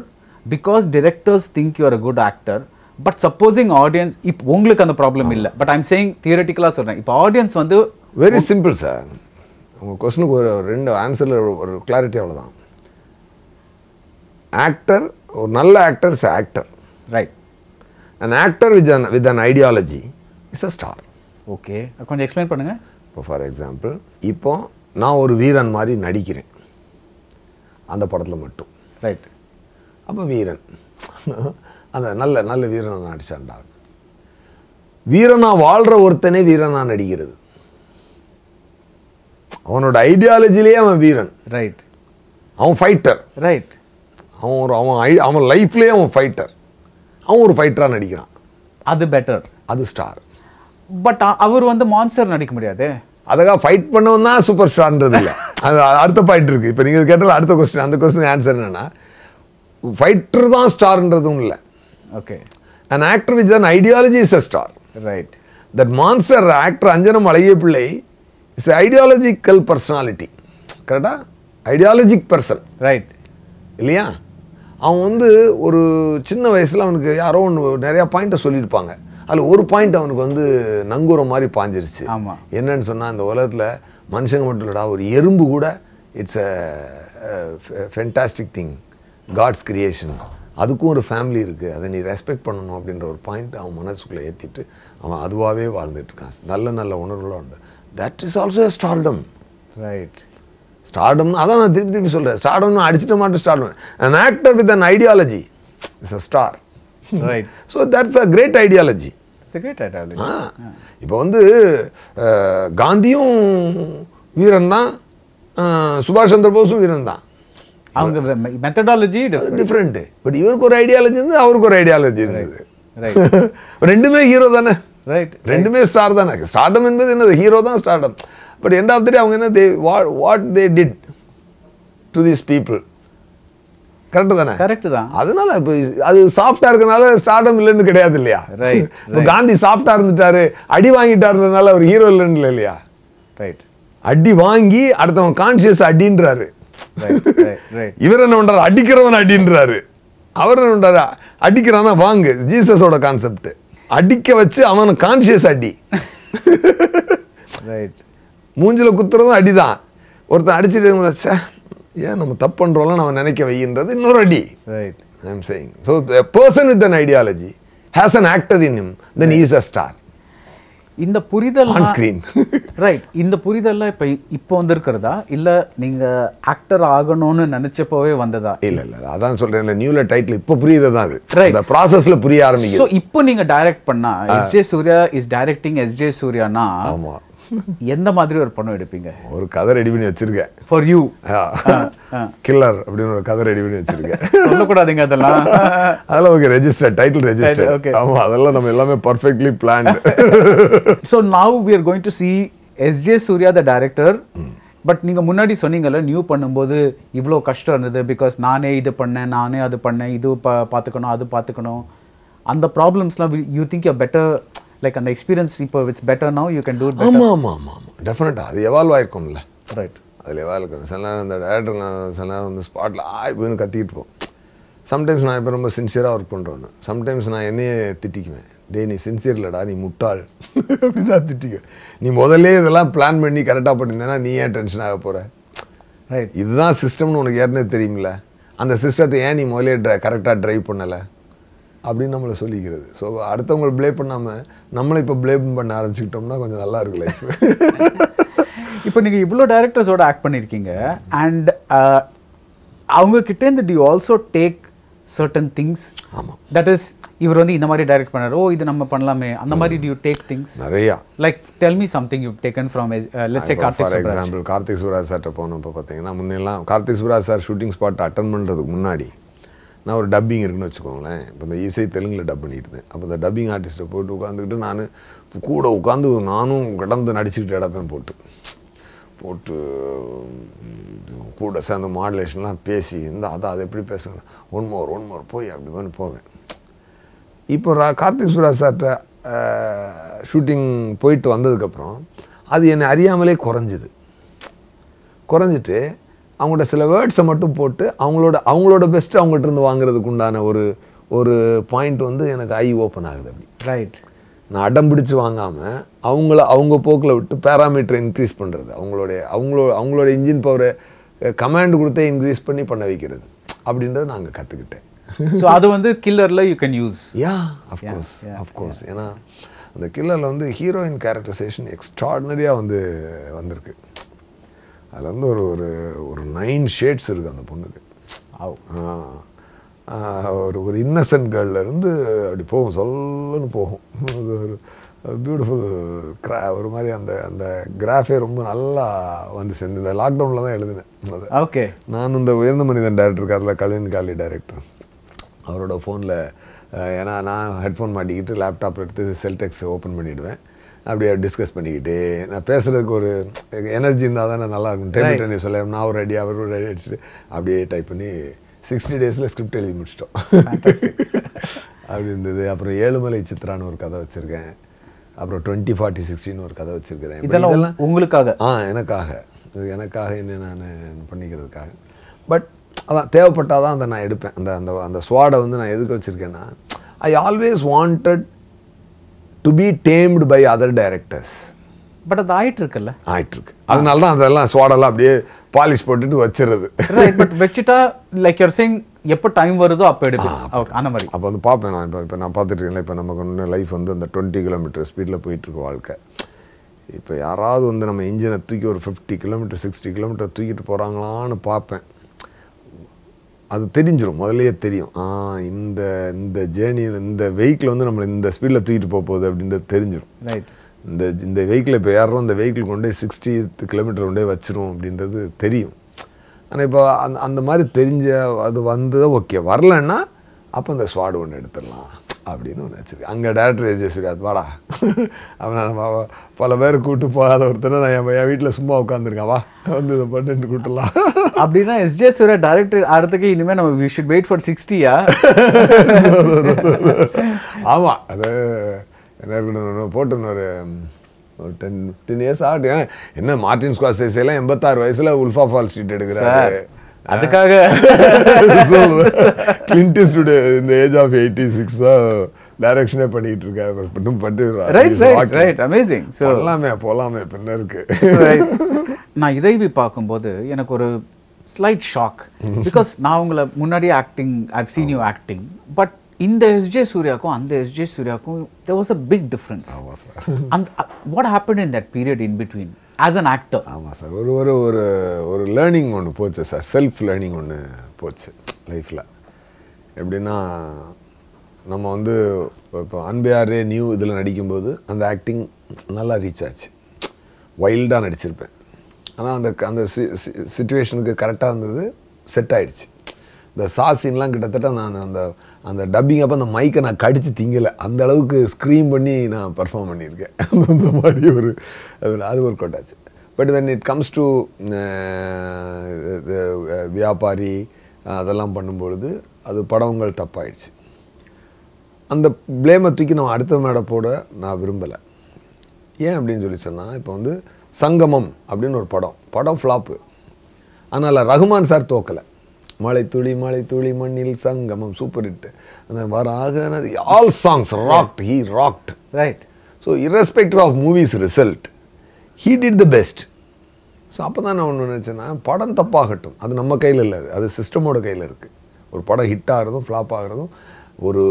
because directors think you are a good actor, but supposing audience, இப்போ உங்களுக்கு அந்த ப்ராப்ளம் இல்லை, பட் ஐம் சேயிங் தியரட்டிக்கலாக சொல்கிறேன், இப்போ ஆடியன்ஸ் வந்து வெரி சிம்பிள் சார். உங்கள் கொஸ்டினுக்கு ஒரு 2 ஆன்சரில் ஒரு கிளாரிட்டி அவ்வளோதான். ஆக்டர், ஒரு நல்ல actor is actor. Right. An actor with an ideology is a star. Okay, கொஞ்சம் எக்ஸ்பிளைன் பண்ணுங்க. இப்போ ஃபார் எக்ஸாம்பிள், இப்போ நான் ஒரு வீரன் மாதிரி நடிக்கிறேன் அந்த படத்தில் மட்டும். ரைட். அப்போ வீரன், அந்த நல்ல வீரனை நடிச்சான்டா. வீரனா வாழ்கிற ஒருத்தனே வீரனா நடிக்கிறது. அவனோட ஐடியாலஜிலேயே அவன் வீரன். ரைட். அவன் ஃபைட்டர். ரைட். அவன் லைஃப்லேயே அவன் ஃபைட்டர். அவன் ஒரு ஃபைட்டராக நடிக்கிறான், அது பெட்டர், அது ஸ்டார். பட் அவர் வந்து மான்ஸ்டர் நடிக்க முடியாது. அதுக்காக ஃபைட் பண்ணவன் தான் சூப்பர் ஸ்டார்ன்றது இல்லை. அது அடுத்த பாயிண்ட் இருக்குது. இப்போ நீங்கள் கேட்டால் அடுத்த கொஸ்டின், அந்த கொஸ்டின் ஆன்சர் என்னென்னா, ஃபைட்டர் தான் ஸ்டார்ன்றதும் இல்லை. Okay. an actor with an ideology is a star. Right. That monster actor Anjanam Alaiye Pillai is an ideological personality. Correct? Ideologic person. Right. இல்லையா? அவன் வந்து ஒரு சின்ன வயசில் அவனுக்கு யாரோ ஒன்று நிறையா பாயிண்ட்டை சொல்லியிருப்பாங்க. அதில் ஒரு பாயிண்ட் அவனுக்கு வந்து நங்கூரம் மாதிரி பாஞ்சிருச்சு. என்னன்னு சொன்னால், இந்த உலகத்தில் மனுஷங்க மட்டும் இல்லடா, ஒரு எறும்பு கூட it's a fantastic thing, God's creation, அதுக்கும் ஒரு ஃபேமிலி இருக்குது, அதை நீ ரெஸ்பெக்ட் பண்ணணும் அப்படின்ற ஒரு பாயிண்ட் அவன் மனசுக்குள்ளே ஏற்றிட்டு அவன் அதுவாகவே வாழ்ந்துட்டு இருக்கான். நல்ல நல்ல உணர்வுலாம் உண்டு. That is also a stardom. Right. ஸ்டார்டம்னு அதான் நான் திருப்பி திருப்பி சொல்கிறேன். ஸ்டார்டம்னு அடிச்சிட்ட மாட்டோம். Stardom an actor with an ideology is a star. Right. So that's a great ideology. It's a great ideology. இப்போ வந்து காந்தியும் வீரன் தான், சுபாஷ் சந்திர போஸும் வீரன் தான். அவங்க மெத்தடாலஜி டிஃப்ரெண்ட்டு. பட் இவருக்கு ஒரு ஐடியாலஜி இருந்தது, அவருக்கு ஒரு ஐடியாலஜி இருந்தது. ரெண்டுமே ஹீரோ தானே. ரைட். ரெண்டுமே ஸ்டார் தானே. ஸ்டார்டம் என்பது என்னது, ஹீரோ தான் stardom. But end of the day அவங்க என்ன, what they did to these people. Correct தானே. கரெக்டு தான். அதனால இப்போ அது சாஃப்டாக இருக்கனால ஸ்டார்டம் இல்லைன்னு கிடையாது இல்லையா. ரைட். இப்போ காந்தி சாஃப்டாக இருந்துட்டாரு, அடி வாங்கிட்டாருன்றதுனால அவர் ஹீரோ இல்லைன்னு இல்லை இல்லையா. ரைட். அடி வாங்கி அடுத்தவன் கான்சியஸ் அடின்றாரு. இவர் என்ன பண்றாரு, அடிக்கிறவன் அடின்றாரு. அவர் என்ன பண்றாரு, அடிக்கிறானா வாங்கு, ஜீசஸோட கான்செப்ட். அடிக்க வச்சு அவன் கான்சியஸ் அடி. மூஞ்சில குத்துறதும் அடிதான். ஒருத்தன் அடிச்சுட்டு ஏன் நம்ம தப்பு பண்றோம்ல நம்ம நினைக்க வைன்றது இன்னொரு அடி. Right. I am saying. So a person with an ideology has an actor in him, then he is a star. இந்த புரிதல் ஆன் ஸ்கிரீன். ரைட். இந்த புரிதல்லாம் இப்போ வந்திருக்கிறதா இல்ல நீங்க ஆக்டர் ஆகணும்னு நினைச்சப்பவே வந்ததா? இல்ல அதான் சொல்றேன்ல, நியூல டைட்டில் இப்போ புரியுறதா, அது இந்த ப்ராசஸ்ல புரிய ஆரம்பிக்குது. சோ இப்போ நீங்க டைரக்ட் பண்ணா S J Suryah is directing S J சூர்யானா, ஆமா, எந்த மாதிரி ஒரு படம் எடுப்பீங்க? ஒரு கதை ரெடி பண்ணி வச்சிருக்கேன் ஃபார் யூ. கில்லர் அப்படின்னு ஒரு கதை ரெடி பண்ணி வச்சிருக்கேன். சொல்லக்கூடாதுங்க அதெல்லாம். அதெல்லாம் ஓகே, ரெஜிஸ்டர்ட், டைட்டில் ரெஜிஸ்டர்ட். ஆமா, அதெல்லாம் நம்ம எல்லாமே perfectly planned. So now we are going to see SJ Suryah the director. But நீங்க முன்னாடி சொன்னீங்கல்ல, நியூ பண்ணும்போது இவ்வளோ கஷ்டம் இருந்தது, பிகாஸ் நானே இது பண்ணேன், நானே அது பண்ணேன், இது பார்த்துக்கணும், அது பார்த்துக்கணும், அந்த ப்ராப்ளம்ஸ்லாம் you think you better, like அந்த எக்ஸ்பீரியன்ஸ் இப்போ it's better now, you can do it better. ஆமாம் டெஃபினட்டாக அது எவால்வ் ஆயிருக்கும்ல. ரைட். அதில் எவால்வ் இருக்கும். சில நேரம் இந்த டேரக்டருங்க சில நேரம் வந்து ஸ்பாட்டில் இப்போன்னு கத்திக்கிட்டு இருப்போம். சம்டைம்ஸ் நான் இப்போ ரொம்ப சின்சியராக ஒர்க் பண்ணுறோன்னு, சம்டைம்ஸ் நான் என்னையே திட்டிக்குவேன். டே நீ சின்சியர் இல்லைடா, நீ முட்டாள் அப்படின்னு நான் திட்டிக்குவேன். நீ முதல்ல இதெல்லாம் பிளான் பண்ணி கரெக்டாக பண்ணியிருந்தேன்னா நீ ஏன் டென்ஷன் ஆக போகிற? ரைட். இதுதான் சிஸ்டம்னு உனக்கு ஏற்கனவே தெரியுமில்ல, அந்த சிஸ்டத்தை ஏன் நீ முதலே கரெக்டாக ட்ரைவ் பண்ணலை அப்படின்னு நம்மளை சொல்லிக்கிறது. ஸோ அடுத்தவங்களை ப்ளேம் பண்ணாமல் நம்மளை இப்போ ப்ளேம் பண்ண ஆரம்பிச்சுக்கிட்டோம்னா கொஞ்சம் நல்லா இருக்கு லைஃப். இப்போ நீங்கள் இவ்வளோ டைரக்டர்ஸோட ஆக்ட் பண்ணியிருக்கீங்க, அண்ட் அவங்க கிட்டேருந்து to you also take certain things? ஆமாம். தட் இஸ், இவர் வந்து இந்த மாதிரி டைரக்ட் பண்ணார், ஓ இது நம்ம பண்ணலாமே, அந்த மாதிரி டு யூ டேக் திங்ஸ்? நிறையா. Like tell me something you taken from, let's say Karthik Subbaraj. For example Karthik Subbaraj சார்ட்ட போனப்போ பார்த்தீங்கன்னா, முன்னெல்லாம் Karthik Subbaraj sir shooting spot attend பண்ணுறதுக்கு முன்னாடி நான் ஒரு டப்பிங் இருக்குன்னு வச்சுக்கோங்களேன். இப்போ இந்த இசை தெலுங்கில் டப் பண்ணிட்டு இருந்தேன். அப்போ இந்த டப்பிங் ஆர்டிஸ்ட்டை போட்டு உட்காந்துக்கிட்டு நான் கூட உட்காந்து நானும் கடந்து நடிச்சுக்கிட்டு இடப்பேன், போட்டு கூட சேர்ந்து மாடுலேஷன்லாம் பேசி அதை எப்படி பேசுங்க, ஒன் மோர் போய் அப்படி வந்து போவேன். இப்போ கார்த்திக் சுப்ராஜ் சார்கிட்ட ஷூட்டிங் போயிட்டு வந்ததுக்கப்புறம் அது என்னை அறியாமலே குறைஞ்சிட்டு அவங்கள்ட்ட சில வேர்ட்ஸை மட்டும் போட்டு அவங்களோட பெஸ்ட்டு அவங்கள்ட்ட இருந்து வாங்குறதுக்கு உண்டான ஒரு பாயிண்ட் வந்து எனக்கு ஐ ஓப்பன் ஆகுது. அப்படி ரைட். நான் அடம் பிடிச்சி வாங்காமல் அவங்க போக்கில் விட்டு பேராமீட்டரை இன்க்ரீஸ் பண்ணுறது, அவங்களோட இன்ஜின் பவரை கமாண்ட் கொடுத்தே இன்க்ரீஸ் பண்ண வைக்கிறது அப்படின்றத நாங்கள் கற்றுக்கிட்டேன். ஸோ அது வந்து கில்லரில் you can use. Yeah, of course. ஏன்னா அந்த கில்லரில் வந்து ஹீரோயின் கேரக்டரைசேஷன் எக்ஸ்ட்ராடினரியாக வந்திருக்கு. அதில் வந்து ஒரு 9 ஷேட்ஸ் இருக்குது அந்த பொண்ணுக்கு. ஒரு இன்னசென்ட் கேர்லேருந்து அப்படி போகும், சொல்லுன்னு போகும். ஒரு பியூட்டிஃபுல் ஒரு மாதிரி அந்த கிராஃபே ரொம்ப நல்லா வந்து சேர்ந்து இந்த லாக்டவுனில் தான் எழுதினேன் அது. ஓகே. நான் இந்த உயர்ந்த மனிதன் டைரக்டர் இருக்கார்ல, கல்வின் காலி டைரக்டர், அவரோட ஃபோனில், ஏன்னா நான் ஹெட்ஃபோன் மாட்டிக்கிட்டு லேப்டாப் எடுத்து செல்டெக்ஸ் ஓப்பன் பண்ணிவிடுவேன். அப்படியே டிஸ்கஸ் பண்ணிக்கிட்டு நான் பேசுகிறதுக்கு ஒரு எனர்ஜி இருந்தால் தானே நல்லாயிருக்கும். டேபிள் டென்னிஸ் சொல்ல நான் ஒரு ரெடி அவர் ஒரு ரெடி அடிச்சுட்டு அப்படியே டைப் பண்ணி 60 டேஸில் ஸ்கிரிப்ட் எழுதி முடிச்சிட்டோம். அப்படி இருந்தது. அப்புறம் ஏழுமலை சித்ரான்னு ஒரு கதை வச்சுருக்கேன். அப்புறம் 20-40-60 ஒரு கதை வச்சுருக்கிறேன். இதெல்லாம் உங்களுக்காக? எனக்காக, இது எனக்காக என்ன நான் பண்ணிக்கிறதுக்காக. பட் அதான் தேவைப்பட்டால் தான் அதை நான் எடுப்பேன். அந்த அந்த அந்த ஸ்வாடை வந்து நான் எதுக்கு வச்சுருக்கேன்னா, I always wanted to be tamed by other directors. But அது ஆயிட்டிருக்குல்ல, ஆயிட்டிருக்கு. அதனால தான் அதெல்லாம் ஸ்வாடெல்லாம் அப்படியே பாலிஷ் போட்டுட்டு வச்சிருது. பட் வச்சுட்டா லைக் யூர் சேயிங் எப்போ டைம் வருதோ அப்போ எடுப்பேன். ஓகே, அந்த மாதிரி. அப்போ வந்து பார்ப்பேன் நான். இப்போ நான் பார்த்துட்டு இருக்கேன், இப்போ நமக்கு ஒன்று லைஃப் வந்து அந்த 20 கிலோமீட்டர் ஸ்பீடில் போயிட்டுருக்கு வாழ்க்கை. இப்போ யாராவது வந்து நம்ம இன்ஜினை தூக்கி ஒரு 50 கிலோமீட்டர் 60 கிலோமீட்டர் தூக்கிட்டு போகிறாங்களான்னு பார்ப்பேன். அது தெரிஞ்சிடும், முதலையே தெரியும். இந்த இந்த ஜேர்னியில் இந்த வெஹிக்கிள் வந்து நம்மளை இந்த ஸ்பீடில் தூக்கிட்டு போக போகுது அப்படின்றது தெரிஞ்சிடும். ரைட். இந்த வெஹிக்கிள் இப்போ யாரும் இந்த வெஹிக்கிள் கொண்டே 60 கிலோமீட்டர் கொண்டே வச்சிரும் அப்படின்றது தெரியும். ஆனால் இப்போ அந்த மாதிரி தெரிஞ்ச அது வந்தது ஓகே. வரலன்னா அப்போ இந்த ஸ்வாடு ஒன்று எடுத்துடலாம் அப்படின்னு ஒன்று வச்சுருக்கேன். அங்கே டேரக்டர் எஸ்.ஜே. சூர்யா வாடா, அவனை நம்ம பல பேர் கூப்பிட்டு போகாத ஒருத்தனை நான் என் வீட்டில் சும்மா உட்காந்துருக்கேன், வா வந்து இதை பண்ணிட்டு கூட்டலாம் அப்படின்னா எஸ்.ஜே. சூர்யா டேரக்டர் ஆகிறதுக்கு இனிமேல் நம்ம வி ஷுட் வெயிட் ஃபார் 60யா? ஆமாம், அது என்ன இருக்கணும் போட்டுன்னு ஒரு 10 இயர்ஸ் ஆகட்டும். என்ன மார்டின் ஸ்கார்சேஸெல்லாம் 86 வயசுல உல்ஃப் ஆஃப் வால் ஸ்ட்ரீட் எடுக்கிறாரு. அதுக்காக கிளின்ட் ஈஸ்ட்வுட் இந்த ஏஜ் ஆஃப் 86 தான் டைரக்ஷனே பண்ணிட்டு இருக்காரு. போலாமே பின்ன இருக்கு. நான் இறைவி பார்க்கும்போது எனக்கு ஒரு ஸ்லைட் ஷாக். பிகாஸ் நான் உங்களை முன்னாடியே acting, I've seen you acting, but இந்த எஸ்.ஜே. சூர்யாக்கும் அந்த S J. சூர்யாக்கும் there was a big difference. And what happened in that period in between as an actor? ஆமாம் சார், ஒரு லேர்னிங் ஒன்று போச்சு சார், செல்ஃப் லேர்னிங் ஒன்று போச்சு லைஃப்பில். எப்படின்னா, நம்ம வந்து இப்போ அன்பையாரே நியூ இதில் நடிக்கும்போது அந்த ஆக்டிங் நல்லா ரீச் ஆச்சு, வைல்டாக நடிச்சிருப்பேன். ஆனால் அந்த சிச்சுவேஷனுக்கு கரெக்டாக இருந்தது, செட் ஆகிடுச்சு. இந்த சாசீன்லாம் கிட்டத்தட்ட நான் அந்த டப்பிங் அப்போ அந்த மைக்கை நான் கடித்து திங்கலை, அந்த அளவுக்கு ஸ்க்ரீம் பண்ணி நான் பர்ஃபார்ம் பண்ணியிருக்கேன். அந்த மாதிரி அது ஒர்க் அவுட் ஆச்சு. But when it comes to வியாபாரி அதெல்லாம் பண்ணும்பொழுது அது படங்கள் தப்பாயிடுச்சு. அந்த ப்ளேமை தூக்கி நான் அடுத்த மேடை போட நான் விரும்பலை. ஏன் அப்படின்னு சொல்லி சொன்னால், இப்போ வந்து சங்கமம் அப்படின்னு ஒரு படம் ஃப்ளாப்பு. அதனால் ரகுமான் சார் தோக்கலை. மழை துளி மண்ணில் சங்கமம் சூப்பர் ஹிட். அந்த வராக all songs rocked, he rocked. Right. So irrespective of movies result he did the best. So அப்போ தான் நான் ஒன்று நினச்சேன்னா, படம் தப்பாகட்டும், அது நம்ம கையில் இல்லை, அது சிஸ்டமோட கையில் இருக்குது. ஒரு படம் ஹிட் ஆகிறதும் ஃப்ளாப் ஆகிறதும் ஒரு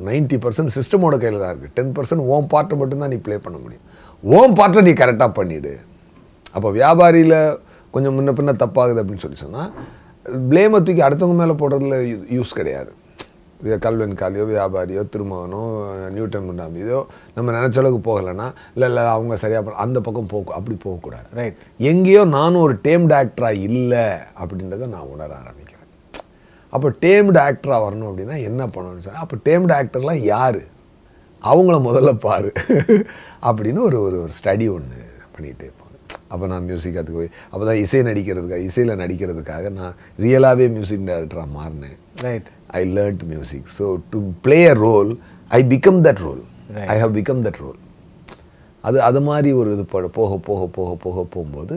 90% சிஸ்டமோட கையில் தான் இருக்குது. 10% ஓம் பார்ட்டை மட்டும்தான் நீ ப்ளே பண்ண முடியும். ஓம் பார்ட்டை நீ கரெக்டாக பண்ணிவிடு. அப்போ வியாபாரியில் கொஞ்சம் முன்ன பின்ன தப்பாகுது அப்படின்னு சொல்லி சொன்னால், ப்ளேமை தூக்கி அடுத்தவங்க மேலே போடுறதுல யூஸ் கிடையாது. கல்வன் காலியோ, வியாபாரியோ, திருமகனோ, நியூட்டன் முன்னாமியோ நம்ம நினச்ச அளவுக்கு போகலைன்னா, இல்லை அவங்க சரியாக அந்த பக்கம் அப்படி போகக்கூடாது. ரைட். எங்கேயோ நானும் ஒரு டேம்டு ஆக்டராக இல்லை அப்படின்றத நான் உணர ஆரம்பிக்கிறேன். அப்போ டேம்டு ஆக்டராக வரணும் அப்படின்னா என்ன பண்ணணும்னு சொன்னால், அப்போ டேம்டு ஆக்டர்லாம் யார், அவங்கள முதல்ல பாரு அப்படின்னு ஒரு ஸ்டடி ஒன்று பண்ணிகிட்டே இருப்போம். அப்போ நான் மியூசிக் அதுக்கு போய் அப்போ தான் இசையில் நடிக்கிறதுக்காக நான் ரியலாகவே மியூசிக் டைரக்டராக மாறினேன். Right. I learned music. So to play a role I become that role. I have become that role. அது மாதிரி ஒரு இது போகும்போது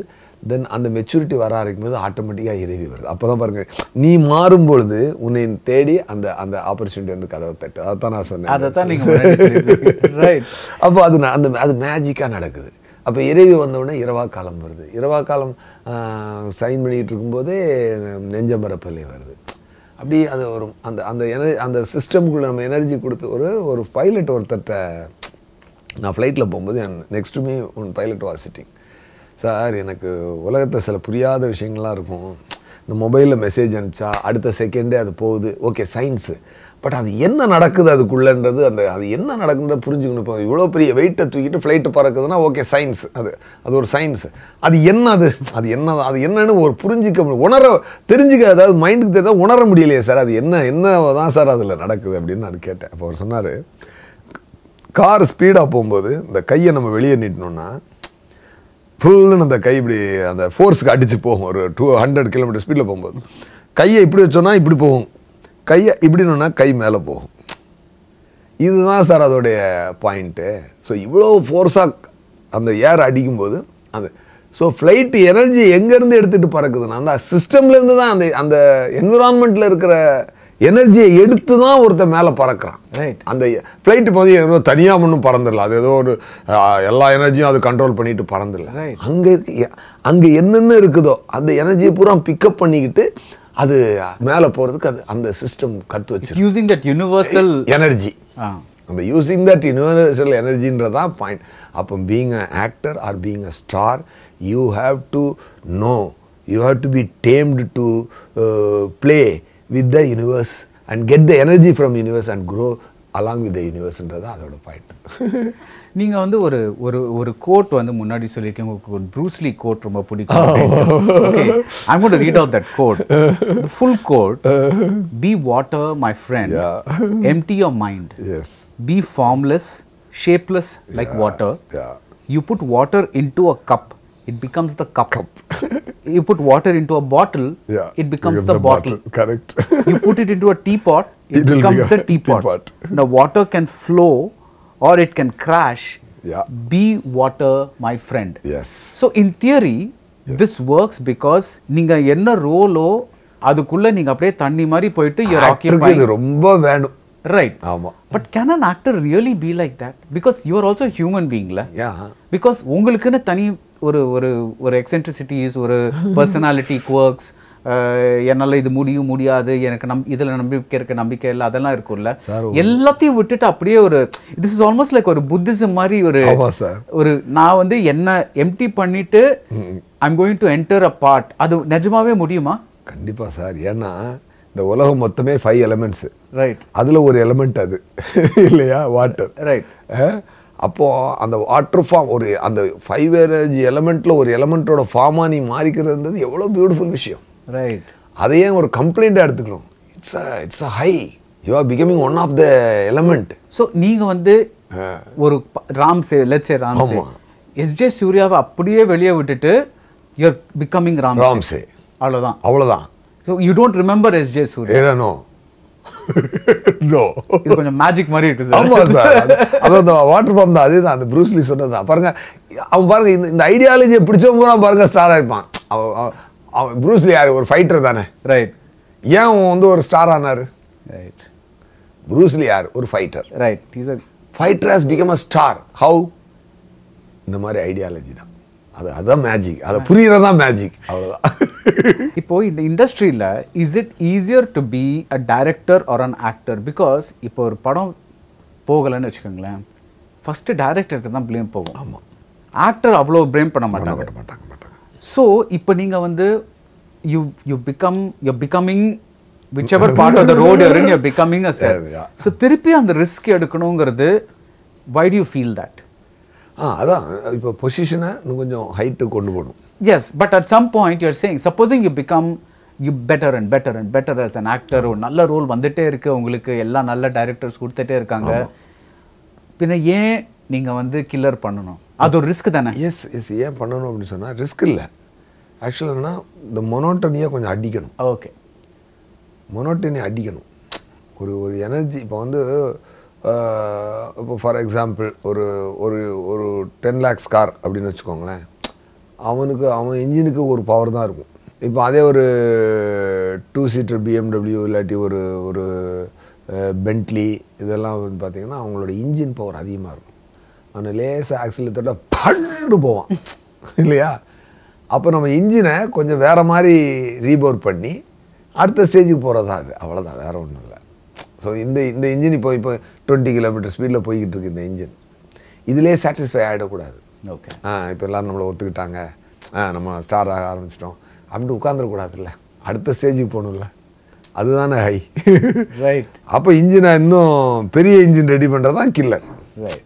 தென் அந்த மெச்சூரிட்டி வர ஆரம்பிக்கும் போது ஆட்டோமேட்டிக்காக இறைவி வருது. அப்போ தான் பாருங்கள், நீ மாறும்பொழுது உன்னை தேடி அந்த ஆப்பர்ச்சுனிட்டி வந்து கதவை தட்டு. அதைத்தான் நான் சொன்னேன். அப்போ அது மேஜிக்காக நடக்குது. அப்போ இறைவி வந்தவுடனே இரவா காலம் வருது. இரவா காலம் சைன் பண்ணிகிட்டு இருக்கும்போதே நெஞ்சமரப்பள்ளி வருது. அப்படி அது ஒரு அந்த சிஸ்டம்குள்ளே நம்ம எனர்ஜி கொடுத்து ஒரு பைலட் ஒருத்தட்ட நான் ஃப்ளைட்டில் போகும்போது next to me one pilot was sitting. Sir, எனக்கு உலகத்தில் சில புரியாத விஷயங்கள்லாம் இருக்கும். இந்த மொபைலில் மெசேஜ் அனுப்பிச்சா அடுத்த செகண்டே அது போகுது. Okay, science. பட் அது என்ன நடக்குது அதுக்குள்ளன்றது, அது என்ன நடக்குதுன்றத புரிஞ்சுக்கணும். இப்போ இவ்வளோ பெரிய வெயிட்டை தூக்கிட்டு ஃப்ளைட்டு பறக்குதுன்னா ஓகே, சயின்ஸ். அது ஒரு சயின்ஸு. அது என்னன்னு ஒரு தெரிஞ்சுக்க, அதாவது மைண்டுக்கு தெரியாத உணர முடியலையே சார், அது என்ன தான் சார் அதில் நடக்குது அப்படின்னு நான் கேட்டேன். அப்போ அவர் சொன்னார், கார் ஸ்பீடாக போகும்போது இந்த கையை நம்ம வெளியே நீட்டினோன்னா ஃபுல்லுன்னு அந்த கை இப்படி அந்த ஃபோர்ஸுக்கு அடித்து போகும். ஒரு 200 கிலோமீட்டர் ஸ்பீடில் போகும்போது கையை இப்படி வச்சோன்னா இப்படி போகும், கையை இப்படின்னா கை மேலே போகும். இதுதான் சார் அதோடைய பாயிண்ட்டு. ஸோ இவ்வளோ ஃபோர்ஸாக அந்த ஏர் அடிக்கும்போது அந்த ஸோ ஃப்ளைட் எனர்ஜி எங்கேருந்து எடுத்துகிட்டு பறக்குதுன்னா அந்த சிஸ்டம்லேருந்து தான் அந்த என்விரான்மெண்ட்டில் இருக்கிற எனர்ஜியை எடுத்து தான் ஒருத்தர் மேலே பறக்கிறான். அந்த ஃப்ளைட்டு போது ஏதோ தனியாக ஒன்றும் பறந்துடல, அது ஏதோ ஒரு எல்லா எனர்ஜியும் அது கண்ட்ரோல் பண்ணிட்டு பறந்துடல. அங்கே என்னென்ன இருக்குதோ அந்த எனர்ஜியை பூரா பிக்கப் பண்ணிக்கிட்டு அது மேலே போகிறதுக்கு அது அந்த சிஸ்டம் கற்று வச்சு யூசிங் தட் யூனிவர்சல் எனர்ஜி. அந்த யூசிங் தட் யூனிவர்சல் எனர்ஜின்றதான் பாயிண்ட். அப்போ being a actor or being a star, you have to know, you have to be tamed to play with the universe and get the energy from universe and grow along with the universe ன்றதா அதோட point. நீங்க வந்து ஒரு ஒரு ஒரு code வந்து முன்னாடி சொல்லிருக்கீங்க, உங்களுக்கு ஒரு ப்ரூஸ் லீ கோட் ரொம்ப பிடிக்கும். Okay, I'm going to read out that quote. The full quote: be water, my friend. Empty your mind. Yes. Be formless, shapeless like water. You put water into a cup, it becomes the cup. You put water into a bottle, it becomes the bottle. Correct. You put it into a teapot, it becomes the teapot. The water can flow or it can crash. Be water, my friend. Yes. So in theory, this works because நீங்க என்ன ரோலோ அதுக்குள்ள நீங்க அப்படியே தண்ணி மாதிரி போயிட்டு you're occupying. இது ரொம்ப வேணும். Right. But can an actor really be like that? Because you are also a human being, la? Yeah. Because உங்களுக்குன்னு தனி ஒரு ஒரு ஒரு eccentricities, ஒரு personality quirks, என்னால இது முடியாது, எனக்கு இதுல நம்பிக்கை இல்லை, அதெல்லாம் இருக்கும்ல. எல்லாத்தையும் விட்டுட்டு அப்படியே ஒரு this is almost like ஒரு புத்திசம் மாதிரி ஒரு நான் வந்து என்ன எம்டி பண்ணிட்டு I'm going to enter a part. அது நிஜமாவே முடியுமா? கண்டிப்பா சார். ஏன்னா இந்த உலகம் மொத்தமே 5 எலிமெண்ட்ஸ். ரைட். அதுல ஒரு எலிமெண்ட் அது இல்லையா, வாட்டர். ரைட். அப்போ அந்த வாட்டர் ஃபார்ம் ஒரு அந்த 5 எலிமெண்ட்ல ஒரு எலிமெண்ட்டோட ஃபார்மா நீ மாறிக்கிறது எவ்வளவு பியூட்டிஃபுல் விஷயம். ரைட். அதையே ஒரு கம்ப்ளைண்டா எடுத்துக்கிறோம். It's a high, you are becoming one of the element. So நீங்க வந்து ஒரு Ramsay, let's say Ramsay, SJ சூர்யாவை அப்படியே வெளியே விட்டுட்டு you are becoming ராம்சே. அவ்வளவுதான். So you don't remember S.J. Suryah? No. No. இது கொஞ்சம் மேஜிக் மாதிரி இருக்கு சார். ஆமா சார். அந்த வாட்டர் ஃபார்ம் தான், அதுதான் அந்த ப்ரூஸ் லீ சொன்னதா. பாருங்க அவன் பாருங்க இந்த ஐடியாலஜியை பிடிச்சவங்க பாருங்க ஸ்டார் ஆயிருப்பான். அவன் ப்ரூஸ் லீ யாரு, ஒரு ஃபைட்டர் தானே. ரைட். ஏன் அவன் வந்து ஒரு ஸ்டார் ஆனாரு? ரைட். ப்ரூஸ் லீ யாரு, ஒரு fighter. Right. He's a fighter has become a star. How? இந்த மாதிரி ஐடியாலஜி தான். அதுதான் மேஜிக். அதை புரியறதா மேஜிக். அவ்வளவுதான். இப்போ இந்த இண்டஸ்ட்ரியில is it easier to be a director or an actor? Because இப்போ ஒரு படம் போகலன்னு வச்சுக்கோங்களேன், ஃபர்ஸ்ட் டைரக்டருக்கு தான் ப்ளேம் போகும். ஆமாம். ஆக்டர் அவ்வளோ ப்ளேம் பண்ண மாட்டாங்க. ஸோ இப்போ நீங்கள் வந்து you becoming whichever part of the road you're in, you're becoming a star. So திருப்பி அந்த risk எடுக்கணுங்கிறது, why do you feel that? அதான் இப்போ பொசிஷனை இன்னும் கொஞ்சம் ஹைட்டு கொண்டு போகணும். Yes, but at some point you're saying, supposing you become better and better and better as an actor, ஒரு நல்ல ரோல் வந்துட்டே இருக்கு, உங்களுக்கு எல்லா நல்ல டைரக்டர்ஸ் கொடுத்துட்டே இருக்காங்க, பின்ன ஏன் நீங்க வந்து கில்லர் பண்ணணும்? அது ஒரு ரிஸ்க் தானே? எஸ் ஏன் பண்ணணும் அப்படின்னு சொன்னா ரிஸ்க் இல்லை. ஆக்சுவலாக என்னன்னா இந்த மொனோட்டனியை கொஞ்சம் அடிக்கணும். ஓகே, மொனோட்டனி அடிக்கணும். ஒரு எனர்ஜி இப்போ வந்து இப்போ ஃபார் எக்ஸாம்பிள் ஒரு ஒரு ஒரு 10 lakhs கார் அப்படின்னு வச்சுக்கோங்களேன், அவன் இன்ஜினுக்கு ஒரு பவர் தான் இருக்கும். இப்போ அதே ஒரு 2-seater BMW இல்லாட்டி ஒரு ஒரு பென்ட்லி இதெல்லாம் வந்து பார்த்திங்கன்னா அவங்களோட இன்ஜின் பவர் அதிகமாக இருக்கும். அவன் லேசாக ஆக்சிலேட்டரோட பண்டு போவான் இல்லையா? அப்போ நம்ம இன்ஜினை கொஞ்சம் வேறு மாதிரி ரீபோர் பண்ணி அடுத்த ஸ்டேஜுக்கு போகிறது தான் அது. அவ்வளோதான், வேறு ஒன்றும் இல்லை. ஸோ இந்த இன்ஜின் இப்போ 20 km ஸ்பீடில் போய்கிட்டு இருக்கு இந்த இன்ஜின். இதிலே சாட்டிஸ்ஃபை ஆகிடக்கூடாது. ஓகே, இப்போ எல்லோரும் நம்மளை ஒத்துக்கிட்டாங்க, நம்ம ஸ்டார் ஆக ஆரம்பிச்சிட்டோம் அப்படின்ட்டு உட்காந்துடக்கூடாதுல்ல, அடுத்த ஸ்டேஜுக்கு போகணும்ல, அதுதானே ஹை. ரைட். அப்போ இன்ஜினை இன்னும் பெரிய இன்ஜின் ரெடி பண்ணுறது தான் கில்லர். ரைட்.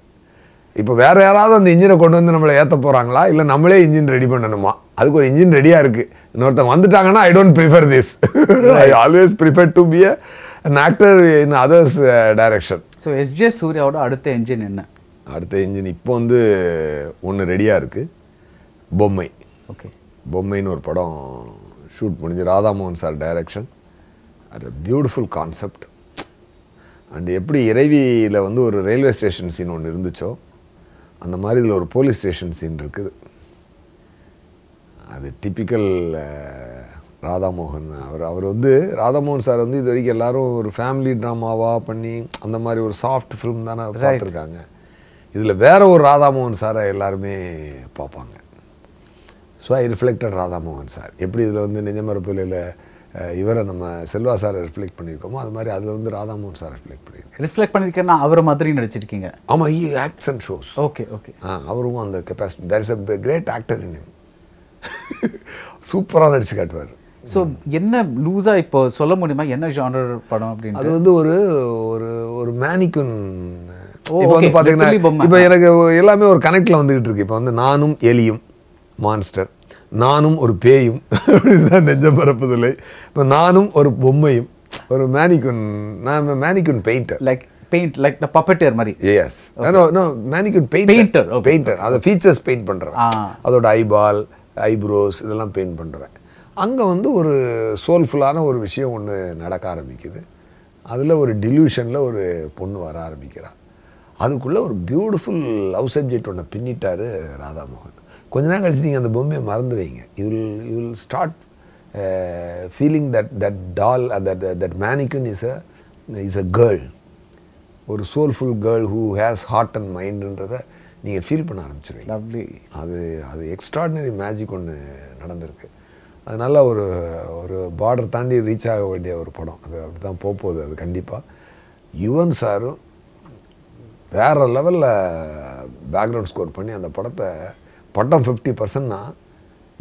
இப்போ வேறு யாராவது அந்த இன்ஜினை கொண்டு வந்து நம்மளை ஏற்ற போகிறாங்களா, இல்லை நம்மளே இன்ஜின் ரெடி பண்ணணுமா? அதுக்கு ஒரு இன்ஜின் ரெடியாக இருக்குது, இன்னொருத்தவங்க வந்துட்டாங்கன்னா I don't prefer this. I always prefer to be an actor in others direction. So SJ சூர்யாவோட அடுத்த இன்ஜின் என்ன? அடுத்த இன்ஜின் இப்போ வந்து ஒன்று ரெடியாக இருக்குது, பொம்மை. ஓகே, பொம்மைன்னு ஒரு படம் ஷூட் முடிஞ்சு, ராதா மோகன் சார் டைரக்ஷன். அது பியூட்டிஃபுல் கான்செப்ட். அண்ட் எப்படி இறைவியில் வந்து ஒரு ரயில்வே ஸ்டேஷன் சீன் ஒன்று இருந்துச்சோ அந்த மாதிரி இதில் ஒரு போலீஸ் ஸ்டேஷன் சீன் இருக்குது. அது டிப்பிக்கல் ராதா மோகன். அவர் வந்து ராதா மோகன் சார் வந்து இது வரைக்கும் எல்லாரும் ஒரு ஃபேமிலி ட்ராமாவாக பண்ணி அந்த மாதிரி ஒரு சாஃப்ட் ஃபிலிம் தானே பார்த்துருக்காங்க. இதில் வேற ஒரு ராதா மோகன் சாரை எல்லாருமே பார்ப்பாங்க. ஸோ ஐ ரிஃப்ளெக்டட் ராதா மோகன் சார். எப்படி இதில் வந்து நெஞ்சமரப்புலையில் இவரை நம்ம செல்வா சாரை ரிஃப்ளெக்ட் பண்ணியிருக்கோமோ அது மாதிரி அதில் வந்து ராதா மோகன் சார் ரிஃப்ளெக்ட் பண்ணியிருக்கேன்னா அவரை மாதிரி நடிச்சிருக்கீங்க. ஆமாம், he acts and shows. Okay okay. அவரும் அந்த capacity, there is a great actor in him. சூப்பராக நடிச்சு காட்டுவார். ஸோ என்ன லூஸாக இப்போ சொல்ல முடியுமா என்ன ஜானர் படம் அப்படின்னு? அது வந்து ஒரு ஒரு ஒரு மேனிக்குன். இப்போ வந்து பார்த்தீங்கன்னா இப்போ எனக்கு எல்லாமே ஒரு கனெக்டில் வந்துக்கிட்டு இருக்கு. இப்போ வந்து நானும் எலியும் மான்ஸ்டர், நானும் ஒரு பேயும் அப்படின்னா நெஞ்சம் மறப்பதில்லை. இப்போ நானும் ஒரு பொம்மையும் ஒரு மேனிக்குன். நான் mannequin painter. Like paint like the puppeteer மாதிரி. Yes, no mannequin painter. Painter அதை ஃபீச்சர்ஸ் பெயிண்ட் பண்ணுறேன். அதோட ஐபால் ஐப்ரோஸ் இதெல்லாம் பெயிண்ட் பண்ணுறேன். அங்கே வந்து ஒரு சோல்ஃபுல்லான ஒரு விஷயம் ஒன்று நடக்க ஆரம்பிக்குது. அதில் ஒரு டிலூஷனில் ஒரு பொண்ணு வர ஆரம்பிக்கிறாள். அதுக்குள்ளே ஒரு பியூட்டிஃபுல் லவ் சப்ஜெக்ட் ஒன்று பின்னிட்டார் ராதாமோகன். கொஞ்ச நேரம் கழிச்சு நீங்கள் அந்த பொம்மையை மறந்துடுவீங்க. You will start feeling that doll that mannequin is a girl, ஒரு soulful girl who has heart and மைண்டுன்றதை நீங்கள் ஃபீல் பண்ண ஆரம்பிச்சிருவீங்க. அது எக்ஸ்ட்ராடினரி மேஜிக் ஒன்று நடந்திருக்கு. அது நல்லா ஒரு ஒரு பார்டர் தாண்டி ரீச் ஆக வேண்டிய ஒரு படம். அது அப்படி தான் போகுது. அது கண்டிப்பாக யுவன் சாரும் வேறு லெவலில் பேக்ரவுண்ட் ஸ்கோர் பண்ணி அந்த படத்தை படம் 50%னா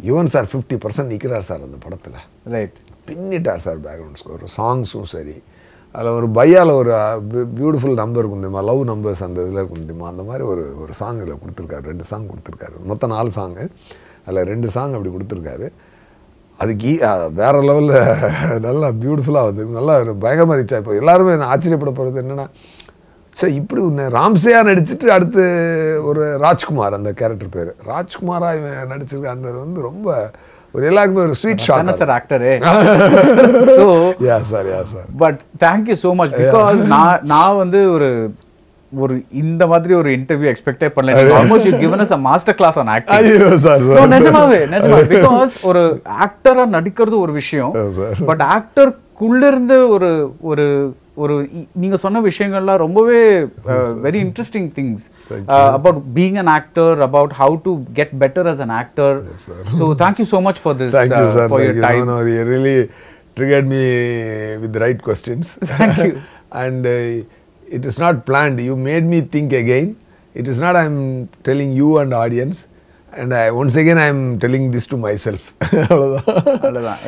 யுவன் சார் 50% நிற்கிறார் சார் அந்த படத்தில். ரைட், பின்னிட்டார் சார் பேக்ரவுண்ட் ஸ்கோர். சாங்ஸும் சரி, அதில் ஒரு பையால் ஒரு பியூட்டிஃபுல் நம்பர் இருக்கும் தெரியுமா, லவ் நம்பர்ஸ் அந்த இதில் இருக்கும் தெரியுமா, அந்த மாதிரி ஒரு சாங் இதில் கொடுத்துருக்காரு. 2 சாங் கொடுத்துருக்காரு. மொத்தம் 4 சாங்கு, அதில் 2 சாங் அப்படி கொடுத்துருக்காரு. அதுக்கு வேறு லெவலில் நல்லா பியூட்டிஃபுல்லாக வந்து நல்லா பயங்கரமாக ரீச் ஆகி. இப்போ எல்லாருமே ஆச்சரியப்பட போகிறது என்னென்னா, சரி இப்படி ஒன்று ராம்சேயாக நடிச்சுட்டு அடுத்து ஒரு ராஜ்குமார், அந்த கேரக்டர் பேர் ராஜ்குமாராக இவன் நடிச்சிருக்கான்றது வந்து ரொம்ப ஒரு எல்லாருக்குமே ஒரு ஸ்வீட் ஷாக். சார் ஆக்டரே. So yeah sir but thank you so much. Because நான் வந்து ஒரு இந்த மாதிரி ஒரு இன்டர்வியூ எக்ஸ்பெக்டே பண்ணல. Almost you given us a master class on acting. ஐயோ சார், நிஜமாவே பிகாஸ் ஒரு ஆக்டரா நடிக்கிறது ஒரு விஷயம், பட் ஆக்டர்க்குள்ள இருந்து ஒரு ஒரு நீங்க சொன்ன விஷயங்கள்லாம் ரொம்பவே very interesting things about being an actor, about how to get better as an actor. So thank you so much for this. Thank you, sir. For your time. No, you really triggered me with the right questions. Thank you. And it is not planned. You made me think again. It is not I'm telling you and audience. And once again I am telling this to myself.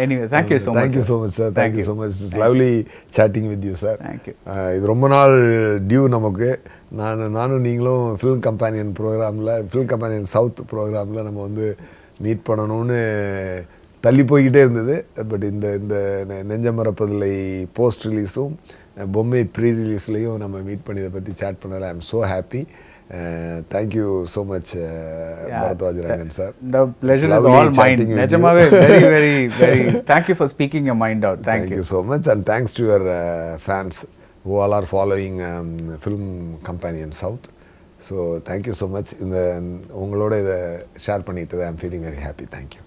Anyway, thank you so much. Thank you so much, sir. Thank you so much. It's lovely chatting with you, sir. Thank you. இது ரொம்ப நாள் due நமக்கு. நானும் நீங்களும் film companion ப்ரோக்ராமில், film companion south ப்ரோக்ராமில் நம்ம வந்து மீட் பண்ணணும்னு தள்ளி போய்கிட்டே இருந்தது. பட் இந்த நெஞ்சம் மறப்பதில்லை போஸ்ட் ரிலீஸும் பொம்மை ப்ரீ ரிலீஸ்லையும் நம்ம மீட் பண்ணி இதை பற்றி சேட் பண்ணல. I am so happy. Thank you so much, Baradwaj Rangan sir. The pleasure is all mine. Nijamave very thank you for speaking your mind out. Thank you so much, and thanks to your fans who all are following Film Companion South. So thank you so much. இந்த உங்களோட இதை share பண்ணிட்டு I am feeling very happy. Thank you.